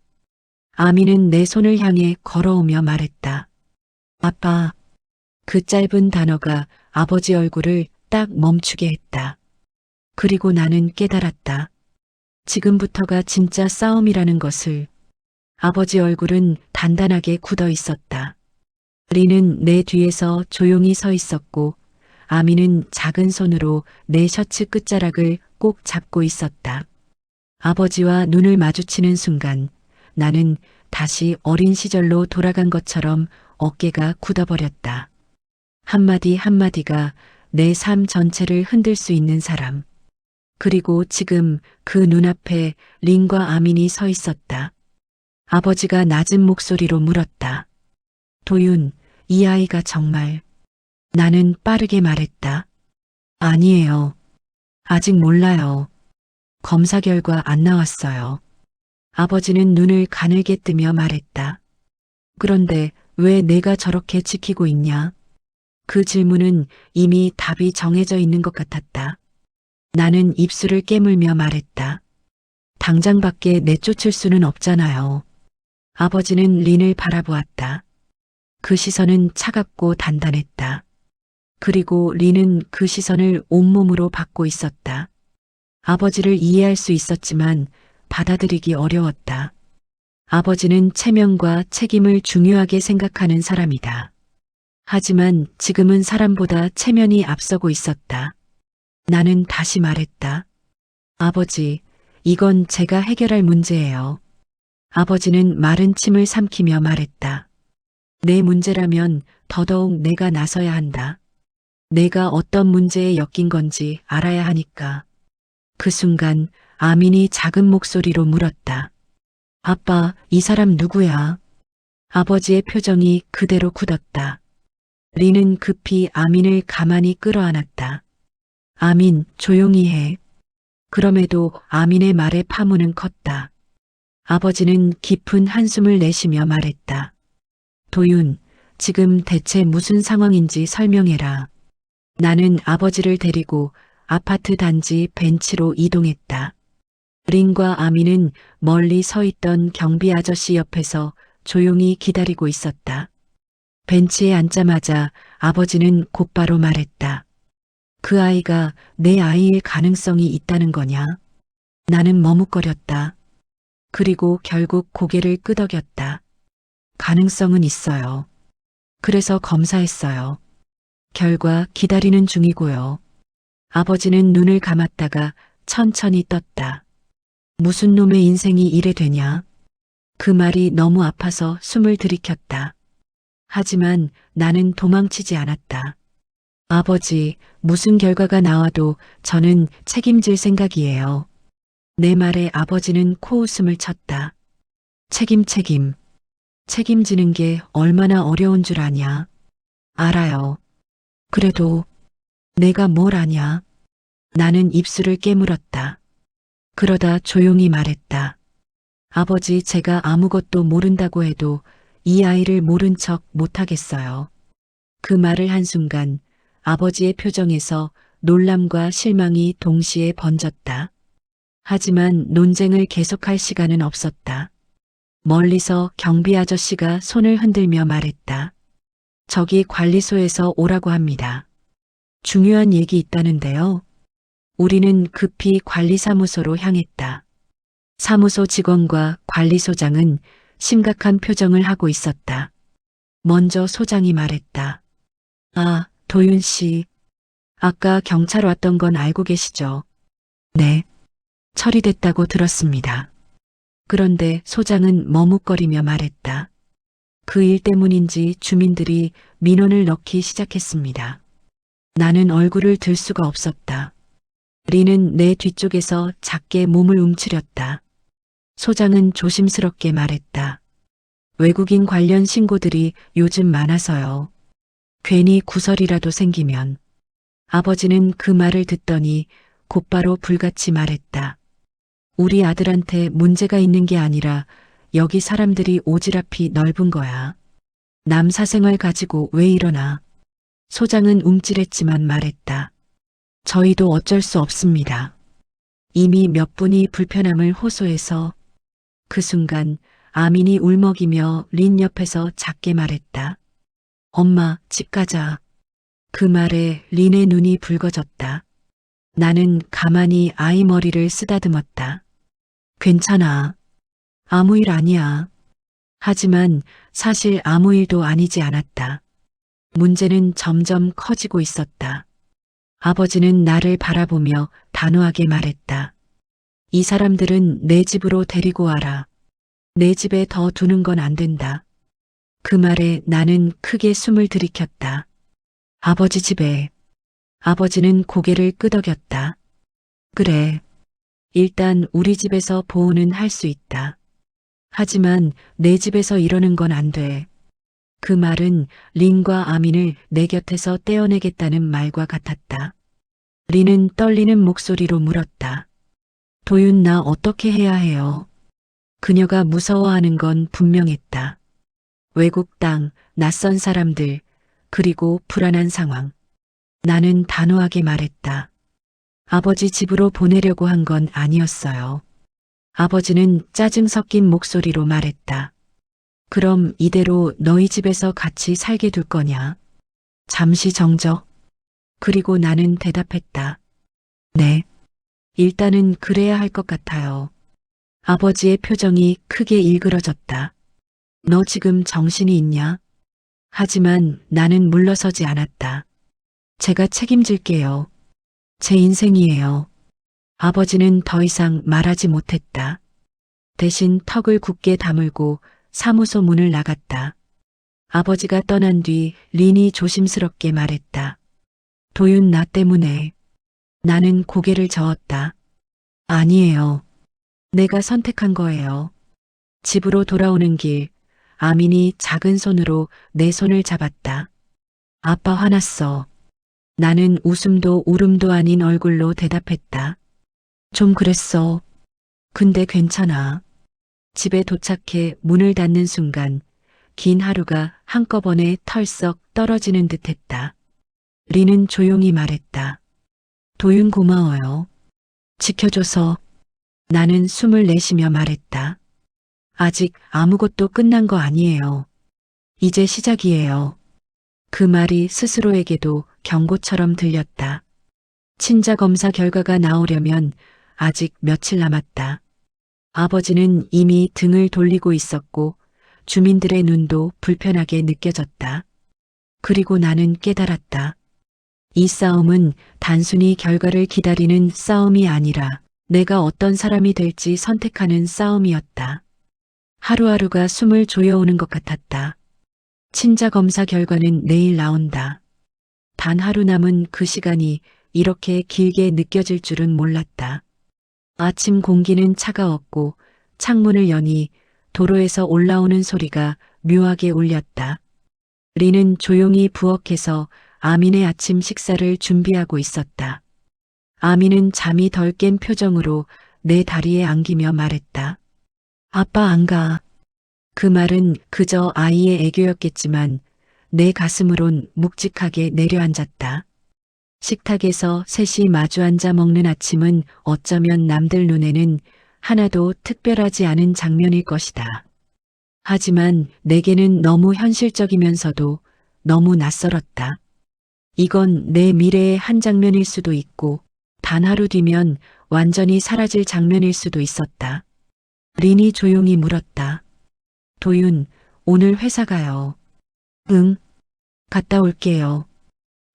Speaker 1: 아미는 내 손을 향해 걸어오며 말했다. 아빠. 그 짧은 단어가 아버지 얼굴을 딱 멈추게 했다. 그리고 나는 깨달았다. 지금부터가 진짜 싸움이라는 것을. 아버지 얼굴은 단단하게 굳어 있었다. 린은 내 뒤에서 조용히 서 있었고 아미는 작은 손으로 내 셔츠 끝자락을 꼭 잡고 있었다. 아버지와 눈을 마주치는 순간 나는 다시 어린 시절로 돌아간 것처럼 어깨가 굳어버렸다. 한마디 한마디가 내 삶 전체를 흔들 수 있는 사람. 그리고 지금 그 눈앞에 린과 아민이 서 있었다. 아버지가 낮은 목소리로 물었다. 도윤, 이 아이가 정말. 나는 빠르게 말했다. 아니에요. 아직 몰라요. 검사 결과 안 나왔어요. 아버지는 눈을 가늘게 뜨며 말했다. 그런데 왜 내가 저렇게 지키고 있냐? 그 질문은 이미 답이 정해져 있는 것 같았다. 나는 입술을 깨물며 말했다. 당장 밖에 내쫓을 수는 없잖아요. 아버지는 린을 바라보았다. 그 시선은 차갑고 단단했다. 그리고 린은 그 시선을 온몸으로 받고 있었다. 아버지를 이해할 수 있었지만 받아들이기 어려웠다. 아버지는 체면과 책임을 중요하게 생각하는 사람이다. 하지만 지금은 사람보다 체면이 앞서고 있었다. 나는 다시 말했다. 아버지, 이건 제가 해결할 문제예요. 아버지는 마른 침을 삼키며 말했다. 내 문제라면 더더욱 내가 나서야 한다. 내가 어떤 문제에 엮인 건지 알아야 하니까. 그 순간 아민이 작은 목소리로 물었다. 아빠, 이 사람 누구야? 아버지의 표정이 그대로 굳었다. 린은 급히 아민을 가만히 끌어안았다. 아민, 조용히 해. 그럼에도 아민의 말에 파문은 컸다. 아버지는 깊은 한숨을 내쉬며 말했다. 도윤, 지금 대체 무슨 상황인지 설명해라. 나는 아버지를 데리고 아파트 단지 벤치로 이동했다. 린과 아미는 멀리 서 있던 경비 아저씨 옆에서 조용히 기다리고 있었다. 벤치에 앉자마자 아버지는 곧바로 말했다. 그 아이가 내 아이일 가능성이 있다는 거냐? 나는 머뭇거렸다. 그리고 결국 고개를 끄덕였다. 가능성은 있어요. 그래서 검사했어요. 결과 기다리는 중이고요. 아버지는 눈을 감았다가 천천히 떴다. 무슨 놈의 인생이 이래 되냐? 그 말이 너무 아파서 숨을 들이켰다. 하지만 나는 도망치지 않았다. 아버지, 무슨 결과가 나와도 저는 책임질 생각이에요. 내 말에 아버지는 코웃음을 쳤다. 책임. 책임지는 게 얼마나 어려운 줄 아냐. 알아요. 그래도 내가 뭘 아냐. 나는 입술을 깨물었다. 그러다 조용히 말했다. 아버지, 제가 아무것도 모른다고 해도 이 아이를 모른 척 못하겠어요. 그 말을 한 순간 아버지의 표정에서 놀람과 실망이 동시에 번졌다. 하지만 논쟁을 계속할 시간은 없었다. 멀리서 경비 아저씨가 손을 흔들며 말했다. 저기 관리소에서 오라고 합니다. 중요한 얘기 있다는데요. 우리는 급히 관리사무소로 향했다. 사무소 직원과 관리소장은 심각한 표정을 하고 있었다. 먼저 소장이 말했다. 아, 도윤 씨. 아까 경찰 왔던 건 알고 계시죠? 네. 처리됐다고 들었습니다. 그런데 소장은 머뭇거리며 말했다. 그 일 때문인지 주민들이 민원을 넣기 시작했습니다. 나는 얼굴을 들 수가 없었다. 리는 내 뒤쪽에서 작게 몸을 움츠렸다. 소장은 조심스럽게 말했다. 외국인 관련 신고들이 요즘 많아서요. 괜히 구설이라도 생기면. 아버지는 그 말을 듣더니 곧바로 불같이 말했다. 우리 아들한테 문제가 있는 게 아니라 여기 사람들이 오지랖이 넓은 거야. 남 사생활 가지고 왜 이러나. 소장은 움찔했지만 말했다. 저희도 어쩔 수 없습니다. 이미 몇 분이 불편함을 호소해서. 그 순간 아민이 울먹이며 린 옆에서 작게 말했다. 엄마, 집 가자. 그 말에 린의 눈이 붉어졌다. 나는 가만히 아이 머리를 쓰다듬었다. 괜찮아. 아무 일 아니야. 하지만 사실 아무 일도 아니지 않았다. 문제는 점점 커지고 있었다. 아버지는 나를 바라보며 단호하게 말했다. 이 사람들은 내 집으로 데리고 와라. 내 집에 더 두는 건 안 된다. 그 말에 나는 크게 숨을 들이켰다. 아버지 집에. 아버지는 고개를 끄덕였다. 그래. 일단 우리 집에서 보호는 할 수 있다. 하지만 내 집에서 이러는 건 안 돼. 그 말은 린과 아민을 내 곁에서 떼어내겠다는 말과 같았다. 린은 떨리는 목소리로 물었다. 도윤, 나 어떻게 해야 해요? 그녀가 무서워하는 건 분명했다. 외국 땅, 낯선 사람들, 그리고 불안한 상황. 나는 단호하게 말했다. 아버지 집으로 보내려고 한 건 아니었어요. 아버지는 짜증 섞인 목소리로 말했다. 그럼 이대로 너희 집에서 같이 살게 둘 거냐? 잠시 정적. 그리고 나는 대답했다. 네. 일단은 그래야 할 것 같아요. 아버지의 표정이 크게 일그러졌다. 너 지금 정신이 있냐? 하지만 나는 물러서지 않았다. 제가 책임질게요. 제 인생이에요. 아버지는 더 이상 말하지 못했다. 대신 턱을 굳게 다물고 사무소 문을 나갔다. 아버지가 떠난 뒤 린이 조심스럽게 말했다. 도윤, 나 때문에. 나는 고개를 저었다. 아니에요. 내가 선택한 거예요. 집으로 돌아오는 길, 아민이 작은 손으로 내 손을 잡았다. 아빠 화났어. 나는 웃음도 울음도 아닌 얼굴로 대답했다. 좀 그랬어. 근데 괜찮아. 집에 도착해 문을 닫는 순간 긴 하루가 한꺼번에 털썩 떨어지는 듯했다. 리는 조용히 말했다. 도윤, 고마워요. 지켜줘서. 나는 숨을 내쉬며 말했다. 아직 아무것도 끝난 거 아니에요. 이제 시작이에요. 그 말이 스스로에게도 경고처럼 들렸다. 친자 검사 결과가 나오려면 아직 며칠 남았다. 아버지는 이미 등을 돌리고 있었고 주민들의 눈도 불편하게 느껴졌다. 그리고 나는 깨달았다. 이 싸움은 단순히 결과를 기다리는 싸움이 아니라 내가 어떤 사람이 될지 선택하는 싸움이었다. 하루하루가 숨을 조여오는 것 같았다. 친자 검사 결과는 내일 나온다. 단 하루 남은 그 시간이 이렇게 길게 느껴질 줄은 몰랐다. 아침 공기는 차가웠고 창문을 여니 도로에서 올라오는 소리가 묘하게 울렸다. 리는 조용히 부엌에서 아민의 아침 식사를 준비하고 있었다. 아민은 잠이 덜 깬 표정으로 내 다리에 안기며 말했다. 아빠 안 가. 그 말은 그저 아이의 애교였겠지만 내 가슴으론 묵직하게 내려앉았다. 식탁에서 셋이 마주 앉아 먹는 아침은 어쩌면 남들 눈에는 하나도 특별하지 않은 장면일 것이다. 하지만 내게는 너무 현실적이면서도 너무 낯설었다. 이건 내 미래의 한 장면일 수도 있고 단 하루 뒤면 완전히 사라질 장면일 수도 있었다. 린이 조용히 물었다. 도윤, 오늘 회사 가요. 응, 갔다 올게요.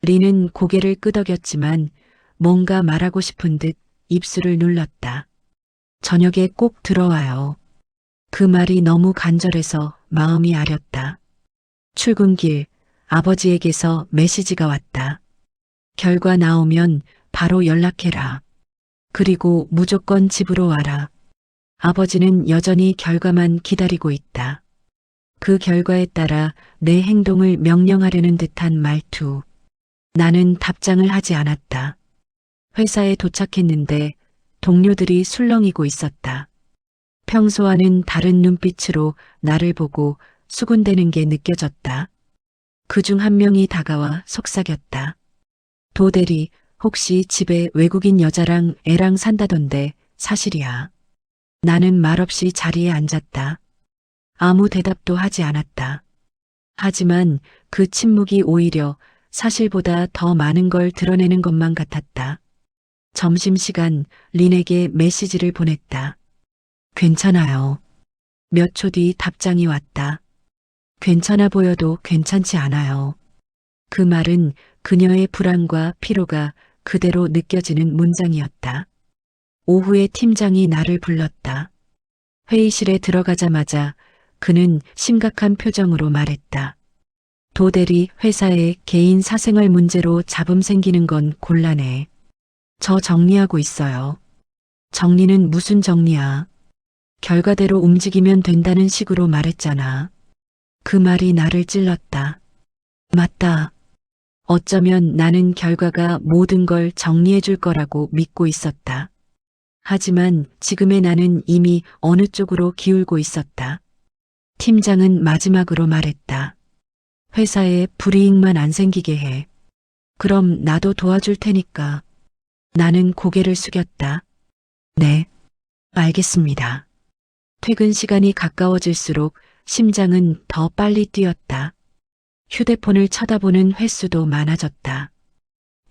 Speaker 1: 린은 고개를 끄덕였지만 뭔가 말하고 싶은 듯 입술을 눌렀다. 저녁에 꼭 들어와요. 그 말이 너무 간절해서 마음이 아렸다. 출근길, 아버지에게서 메시지가 왔다. 결과 나오면 바로 연락해라. 그리고 무조건 집으로 와라. 아버지는 여전히 결과만 기다리고 있다. 그 결과에 따라 내 행동을 명령하려는 듯한 말투. 나는 답장을 하지 않았다. 회사에 도착했는데 동료들이 술렁이고 있었다. 평소와는 다른 눈빛으로 나를 보고 수군대는 게 느껴졌다. 그중 한 명이 다가와 속삭였다. 도대리, 혹시 집에 외국인 여자랑 애랑 산다던데 사실이야. 나는 말없이 자리에 앉았다. 아무 대답도 하지 않았다. 하지만 그 침묵이 오히려 사실보다 더 많은 걸 드러내는 것만 같았다. 점심시간 린에게 메시지를 보냈다. 괜찮아요. 몇 초 뒤 답장이 왔다. 괜찮아 보여도 괜찮지 않아요. 그 말은 그녀의 불안과 피로가 그대로 느껴지는 문장이었다. 오후에 팀장이 나를 불렀다. 회의실에 들어가자마자 그는 심각한 표정으로 말했다. 도대리 회사에 개인 사생활 문제로 잡음 생기는 건 곤란해. 저 정리하고 있어요. 정리는 무슨 정리야? 결과대로 움직이면 된다는 식으로 말했잖아. 그 말이 나를 찔렀다. 맞다. 어쩌면 나는 결과가 모든 걸 정리해 줄 거라고 믿고 있었다. 하지만 지금의 나는 이미 어느 쪽으로 기울고 있었다. 팀장은 마지막으로 말했다. 회사에 불이익만 안 생기게 해. 그럼 나도 도와줄 테니까. 나는 고개를 숙였다. 네, 알겠습니다. 퇴근 시간이 가까워질수록 심장은 더 빨리 뛰었다. 휴대폰을 쳐다보는 횟수도 많아졌다.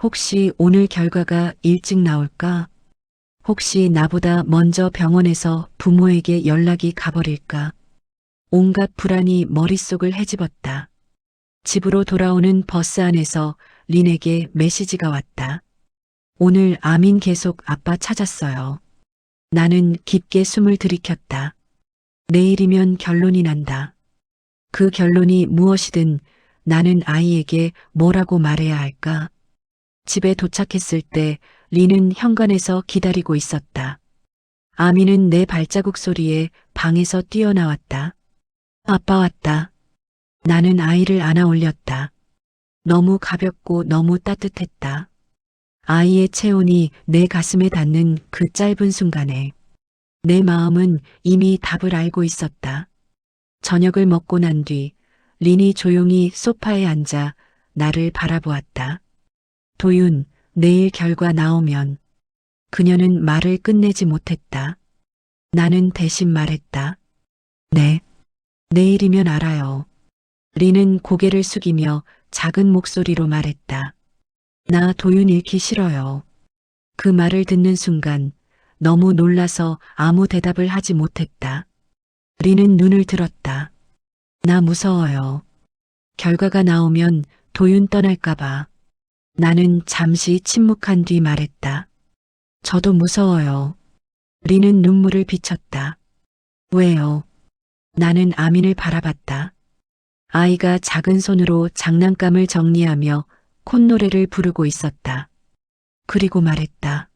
Speaker 1: 혹시 오늘 결과가 일찍 나올까? 혹시 나보다 먼저 병원에서 부모에게 연락이 가버릴까? 온갖 불안이 머릿속을 헤집었다. 집으로 돌아오는 버스 안에서 린에게 메시지가 왔다. 오늘 아민 계속 아빠 찾았어요. 나는 깊게 숨을 들이켰다. 내일이면 결론이 난다. 그 결론이 무엇이든 나는 아이에게 뭐라고 말해야 할까? 집에 도착했을 때 린은 현관에서 기다리고 있었다. 아미는 내 발자국 소리에 방에서 뛰어나왔다. 아빠 왔다. 나는 아이를 안아 올렸다. 너무 가볍고 너무 따뜻했다. 아이의 체온이 내 가슴에 닿는 그 짧은 순간에 내 마음은 이미 답을 알고 있었다. 저녁을 먹고 난 뒤 린이 조용히 소파에 앉아 나를 바라보았다. 도윤, 내일 결과 나오면. 그녀는 말을 끝내지 못했다. 나는 대신 말했다. 네, 내일이면 알아요. 린은 고개를 숙이며 작은 목소리로 말했다. 나 도윤 잃기 싫어요. 그 말을 듣는 순간 너무 놀라서 아무 대답을 하지 못했다. 린은 눈을 들었다. 나 무서워요. 결과가 나오면 도윤 떠날까봐. 나는 잠시 침묵한 뒤 말했다. 저도 무서워요. 린은 눈물을 비쳤다. 왜요? 나는 아민을 바라봤다. 아이가 작은 손으로 장난감을 정리하며 콧노래를 부르고 있었다. 그리고 말했다.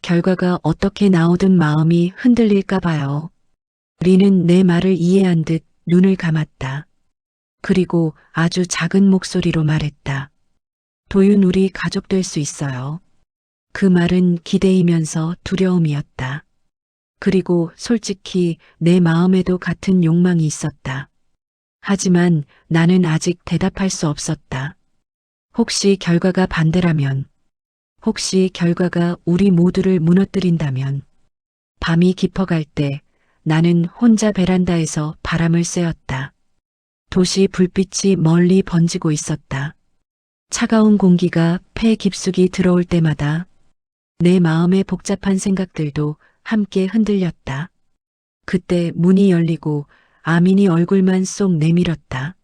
Speaker 1: 결과가 어떻게 나오든 마음이 흔들릴까 봐요. 린은 내 말을 이해한 듯 눈을 감았다. 그리고 아주 작은 목소리로 말했다. 도윤, 우리 가족 될 수 있어요. 그 말은 기대이면서 두려움이었다. 그리고 솔직히 내 마음에도 같은 욕망이 있었다. 하지만 나는 아직 대답할 수 없었다. 혹시 결과가 반대라면, 혹시 결과가 우리 모두를 무너뜨린다면. 밤이 깊어갈 때 나는 혼자 베란다에서 바람을 쐬었다. 도시 불빛이 멀리 번지고 있었다. 차가운 공기가 폐 깊숙이 들어올 때마다 내 마음의 복잡한 생각들도 함께 흔들렸다. 그때 문이 열리고 아민이 얼굴만 쏙 내밀었다.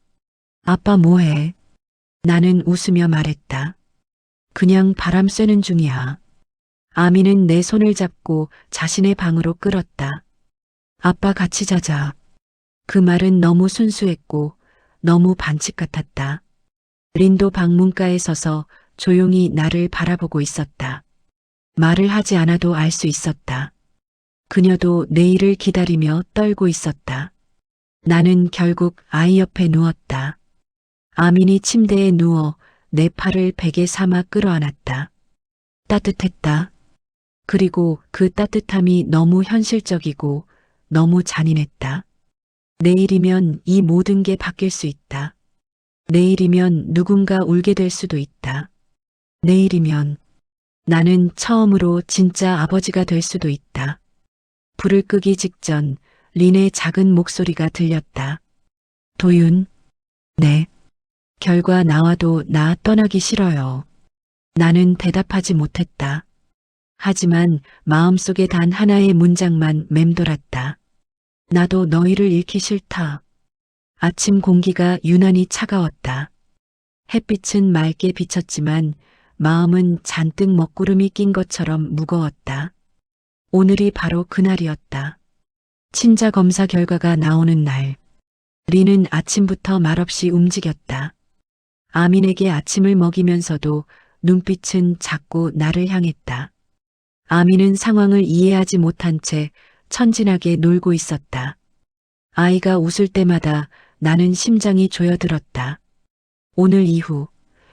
Speaker 1: 아빠 뭐해? 나는 웃으며 말했다. 그냥 바람 쐬는 중이야. 아민은 내 손을 잡고 자신의 방으로 끌었다. 아빠 같이 자자. 그 말은 너무 순수했고 너무 반칙 같았다. 린도 방문가에 서서 조용히 나를 바라보고 있었다. 말을 하지 않아도 알 수 있었다. 그녀도 내일을 기다리며 떨고 있었다. 나는 결국 아이 옆에 누웠다. 아민이 침대에 누워 내 팔을 베개 삼아 끌어안았다. 따뜻했다. 그리고 그 따뜻함이 너무 현실적이고 너무 잔인했다. 내일이면 이 모든 게 바뀔 수 있다. 내일이면 누군가 울게 될 수도 있다. 내일이면 나는 처음으로 진짜 아버지가 될 수도 있다. 불을 끄기 직전 린의 작은 목소리가 들렸다. 도윤, 네. 결과 나와도 나 떠나기 싫어요. 나는 대답하지 못했다. 하지만 마음속에 단 하나의 문장만 맴돌았다. 나도 너희를 잃기 싫다. 아침 공기가 유난히 차가웠다. 햇빛은 맑게 비쳤지만 마음은 잔뜩 먹구름이 낀 것처럼 무거웠다. 오늘이 바로 그날이었다. 친자 검사 결과가 나오는 날. 린은 아침부터 말없이 움직였다. 아민에게 아침을 먹이면서도 눈빛은 자꾸 나를 향했다. 아민은 상황을 이해하지 못한 채 천진하게 놀고 있었다. 아이가 웃을 때마다 나는 심장이 조여들었다. 오늘 이후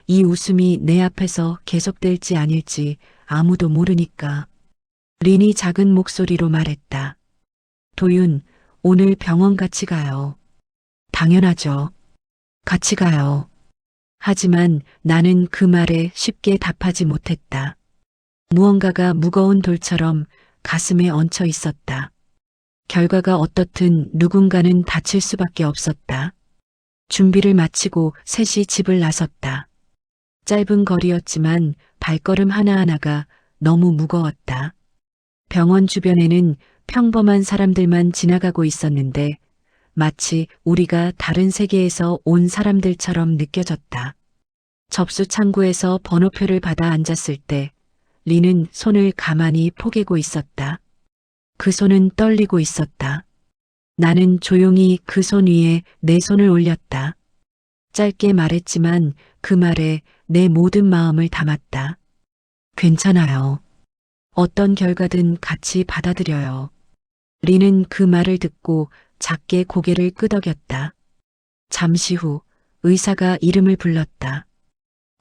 Speaker 1: 이 웃음이 내 앞에서 계속될지 아닐지 아무도 모르니까. 린이 작은 목소리로 말했다. 도윤, 오늘 병원 같이 가요. 당연하죠. 같이 가요. 하지만 나는 그 말에 쉽게 답하지 못했다. 무언가가 무거운 돌처럼 가슴에 얹혀 있었다. 결과가 어떻든 누군가는 다칠 수밖에 없었다. 준비를 마치고 셋이 집을 나섰다. 짧은 거리였지만 발걸음 하나하나가 너무 무거웠다. 병원 주변에는 평범한 사람들만 지나가고 있었는데 마치 우리가 다른 세계에서 온 사람들처럼 느껴졌다. 접수 창구에서 번호표를 받아 앉았을 때 린은 손을 가만히 포개고 있었다. 그 손은 떨리고 있었다. 나는 조용히 그 손 위에 내 손을 올렸다. 짧게 말했지만 그 말에 내 모든 마음을 담았다. 괜찮아요. 어떤 결과든 같이 받아들여요. 린은 그 말을 듣고 작게 고개를 끄덕였다. 잠시 후 의사가 이름을 불렀다.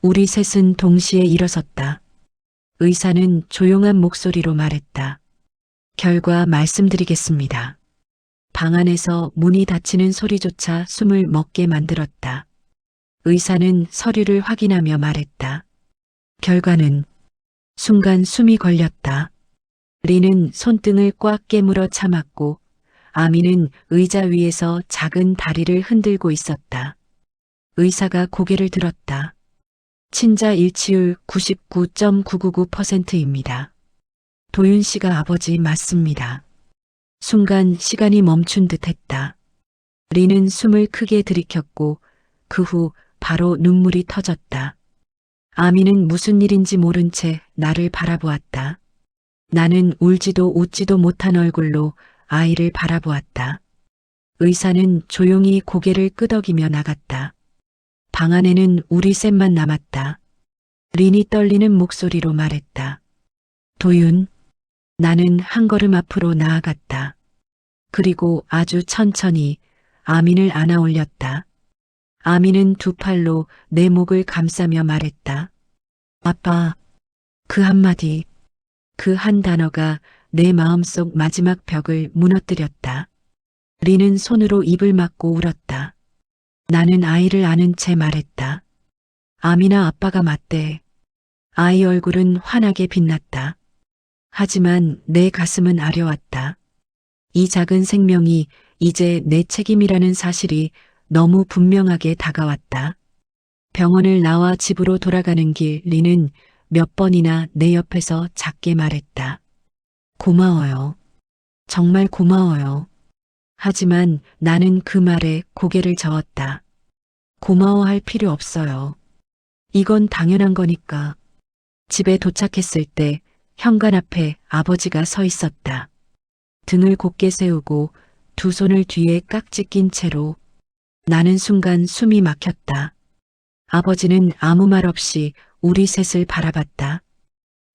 Speaker 1: 우리 셋은 동시에 일어섰다. 의사는 조용한 목소리로 말했다. 결과 말씀드리겠습니다. 방 안에서 문이 닫히는 소리조차 숨을 먹게 만들었다. 의사는 서류를 확인하며 말했다. 결과는 순간 숨이 걸렸다. 린은 손등을 꽉 깨물어 참았고 아미는 의자 위에서 작은 다리를 흔들고 있었다. 의사가 고개를 들었다. 친자 일치율 99.999%입니다. 도윤 씨가 아버지 맞습니다. 순간 시간이 멈춘 듯 했다. 린은 숨을 크게 들이켰고 그 후 바로 눈물이 터졌다. 아미는 무슨 일인지 모른 채 나를 바라보았다. 나는 울지도 웃지도 못한 얼굴로 아이를 바라보았다. 의사는 조용히 고개를 끄덕이며 나갔다. 방 안에는 우리 셋만 남았다. 린이 떨리는 목소리로 말했다. 도윤. 나는 한 걸음 앞으로 나아갔다. 그리고 아주 천천히 아민을 안아 올렸다. 아민은 두 팔로 내 목을 감싸며 말했다. 아빠, 그 한마디, 그 한 단어가 내 마음속 마지막 벽을 무너뜨렸다. 리는 손으로 입을 막고 울었다. 나는 아이를 아는 채 말했다. 아미나 아빠가 맞대. 아이 얼굴은 환하게 빛났다. 하지만 내 가슴은 아려왔다. 이 작은 생명이 이제 내 책임이라는 사실이 너무 분명하게 다가왔다. 병원을 나와 집으로 돌아가는 길 리는 몇 번이나 내 옆에서 작게 말했다. 고마워요. 정말 고마워요. 하지만 나는 그 말에 고개를 저었다. 고마워할 필요 없어요. 이건 당연한 거니까. 집에 도착했을 때 현관 앞에 아버지가 서 있었다. 등을 곧게 세우고 두 손을 뒤에 깍지 낀 채로. 나는 순간 숨이 막혔다. 아버지는 아무 말 없이 우리 셋을 바라봤다.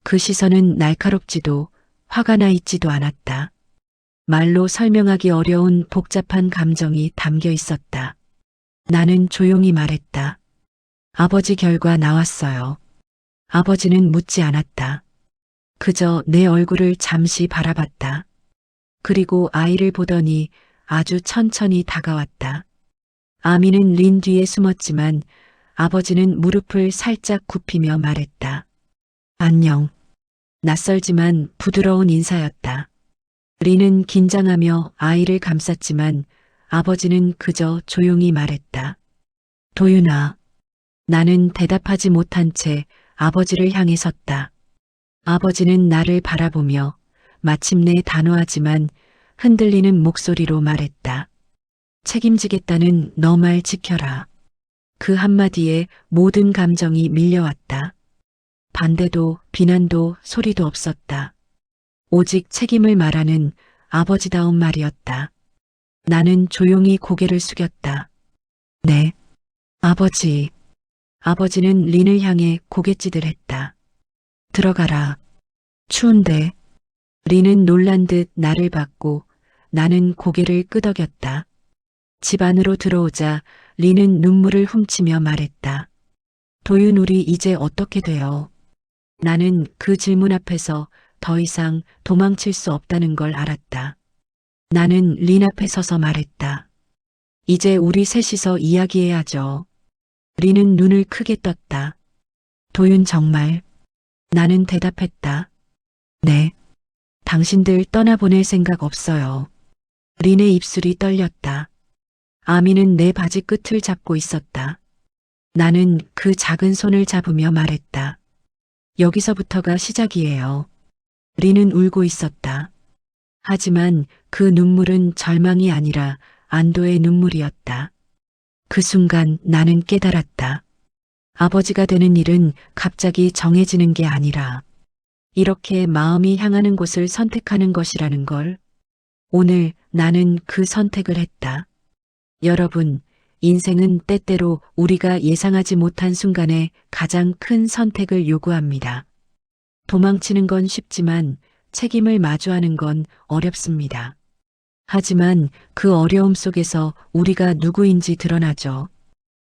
Speaker 1: 그 시선은 날카롭지도 화가 나 있지도 않았다. 말로 설명하기 어려운 복잡한 감정이 담겨 있었다. 나는 조용히 말했다. 아버지 결과 나왔어요. 아버지는 묻지 않았다. 그저 내 얼굴을 잠시 바라봤다. 그리고 아이를 보더니 아주 천천히 다가왔다. 아미는 린 뒤에 숨었지만 아버지는 무릎을 살짝 굽히며 말했다. 안녕. 낯설지만 부드러운 인사였다. 린은 긴장하며 아이를 감쌌지만 아버지는 그저 조용히 말했다. 도윤아. 나는 대답하지 못한 채 아버지를 향해 섰다. 아버지는 나를 바라보며 마침내 단호하지만 흔들리는 목소리로 말했다. 책임지겠다는 너 말 지켜라. 그 한마디에 모든 감정이 밀려왔다. 반대도 비난도 소리도 없었다. 오직 책임을 말하는 아버지다운 말이었다. 나는 조용히 고개를 숙였다. 네, 아버지. 아버지는 린을 향해 고갯짓을 들어가라. 추운데. 린은 놀란 듯 나를 봤고 나는 고개를 끄덕였다. 집 안으로 들어오자 린은 눈물을 훔치며 말했다. 도윤 우리 이제 어떻게 돼요? 나는 그 질문 앞에서 더 이상 도망칠 수 없다는 걸 알았다. 나는 린 앞에 서서 말했다. 이제 우리 셋이서 이야기해야죠. 린은 눈을 크게 떴다. 도윤 정말? 나는 대답했다. 네. 당신들 떠나보낼 생각 없어요. 린의 입술이 떨렸다. 아미는 내 바지 끝을 잡고 있었다. 나는 그 작은 손을 잡으며 말했다. 여기서부터가 시작이에요. 린은 울고 있었다. 하지만 그 눈물은 절망이 아니라 안도의 눈물이었다. 그 순간 나는 깨달았다. 아버지가 되는 일은 갑자기 정해지는 게 아니라 이렇게 마음이 향하는 곳을 선택하는 것이라는 걸. 오늘 나는 그 선택을 했다. 여러분, 인생은 때때로 우리가 예상하지 못한 순간에 가장 큰 선택을 요구합니다. 도망치는 건 쉽지만 책임을 마주하는 건 어렵습니다. 하지만 그 어려움 속에서 우리가 누구인지 드러나죠.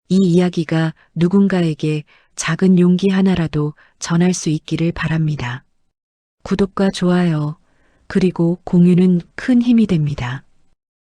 Speaker 1: 이 이야기가 누군가에게 작은 용기 하나라도 전할 수 있기를 바랍니다. 구독과 좋아요, 그리고 공유는 큰 힘이 됩니다.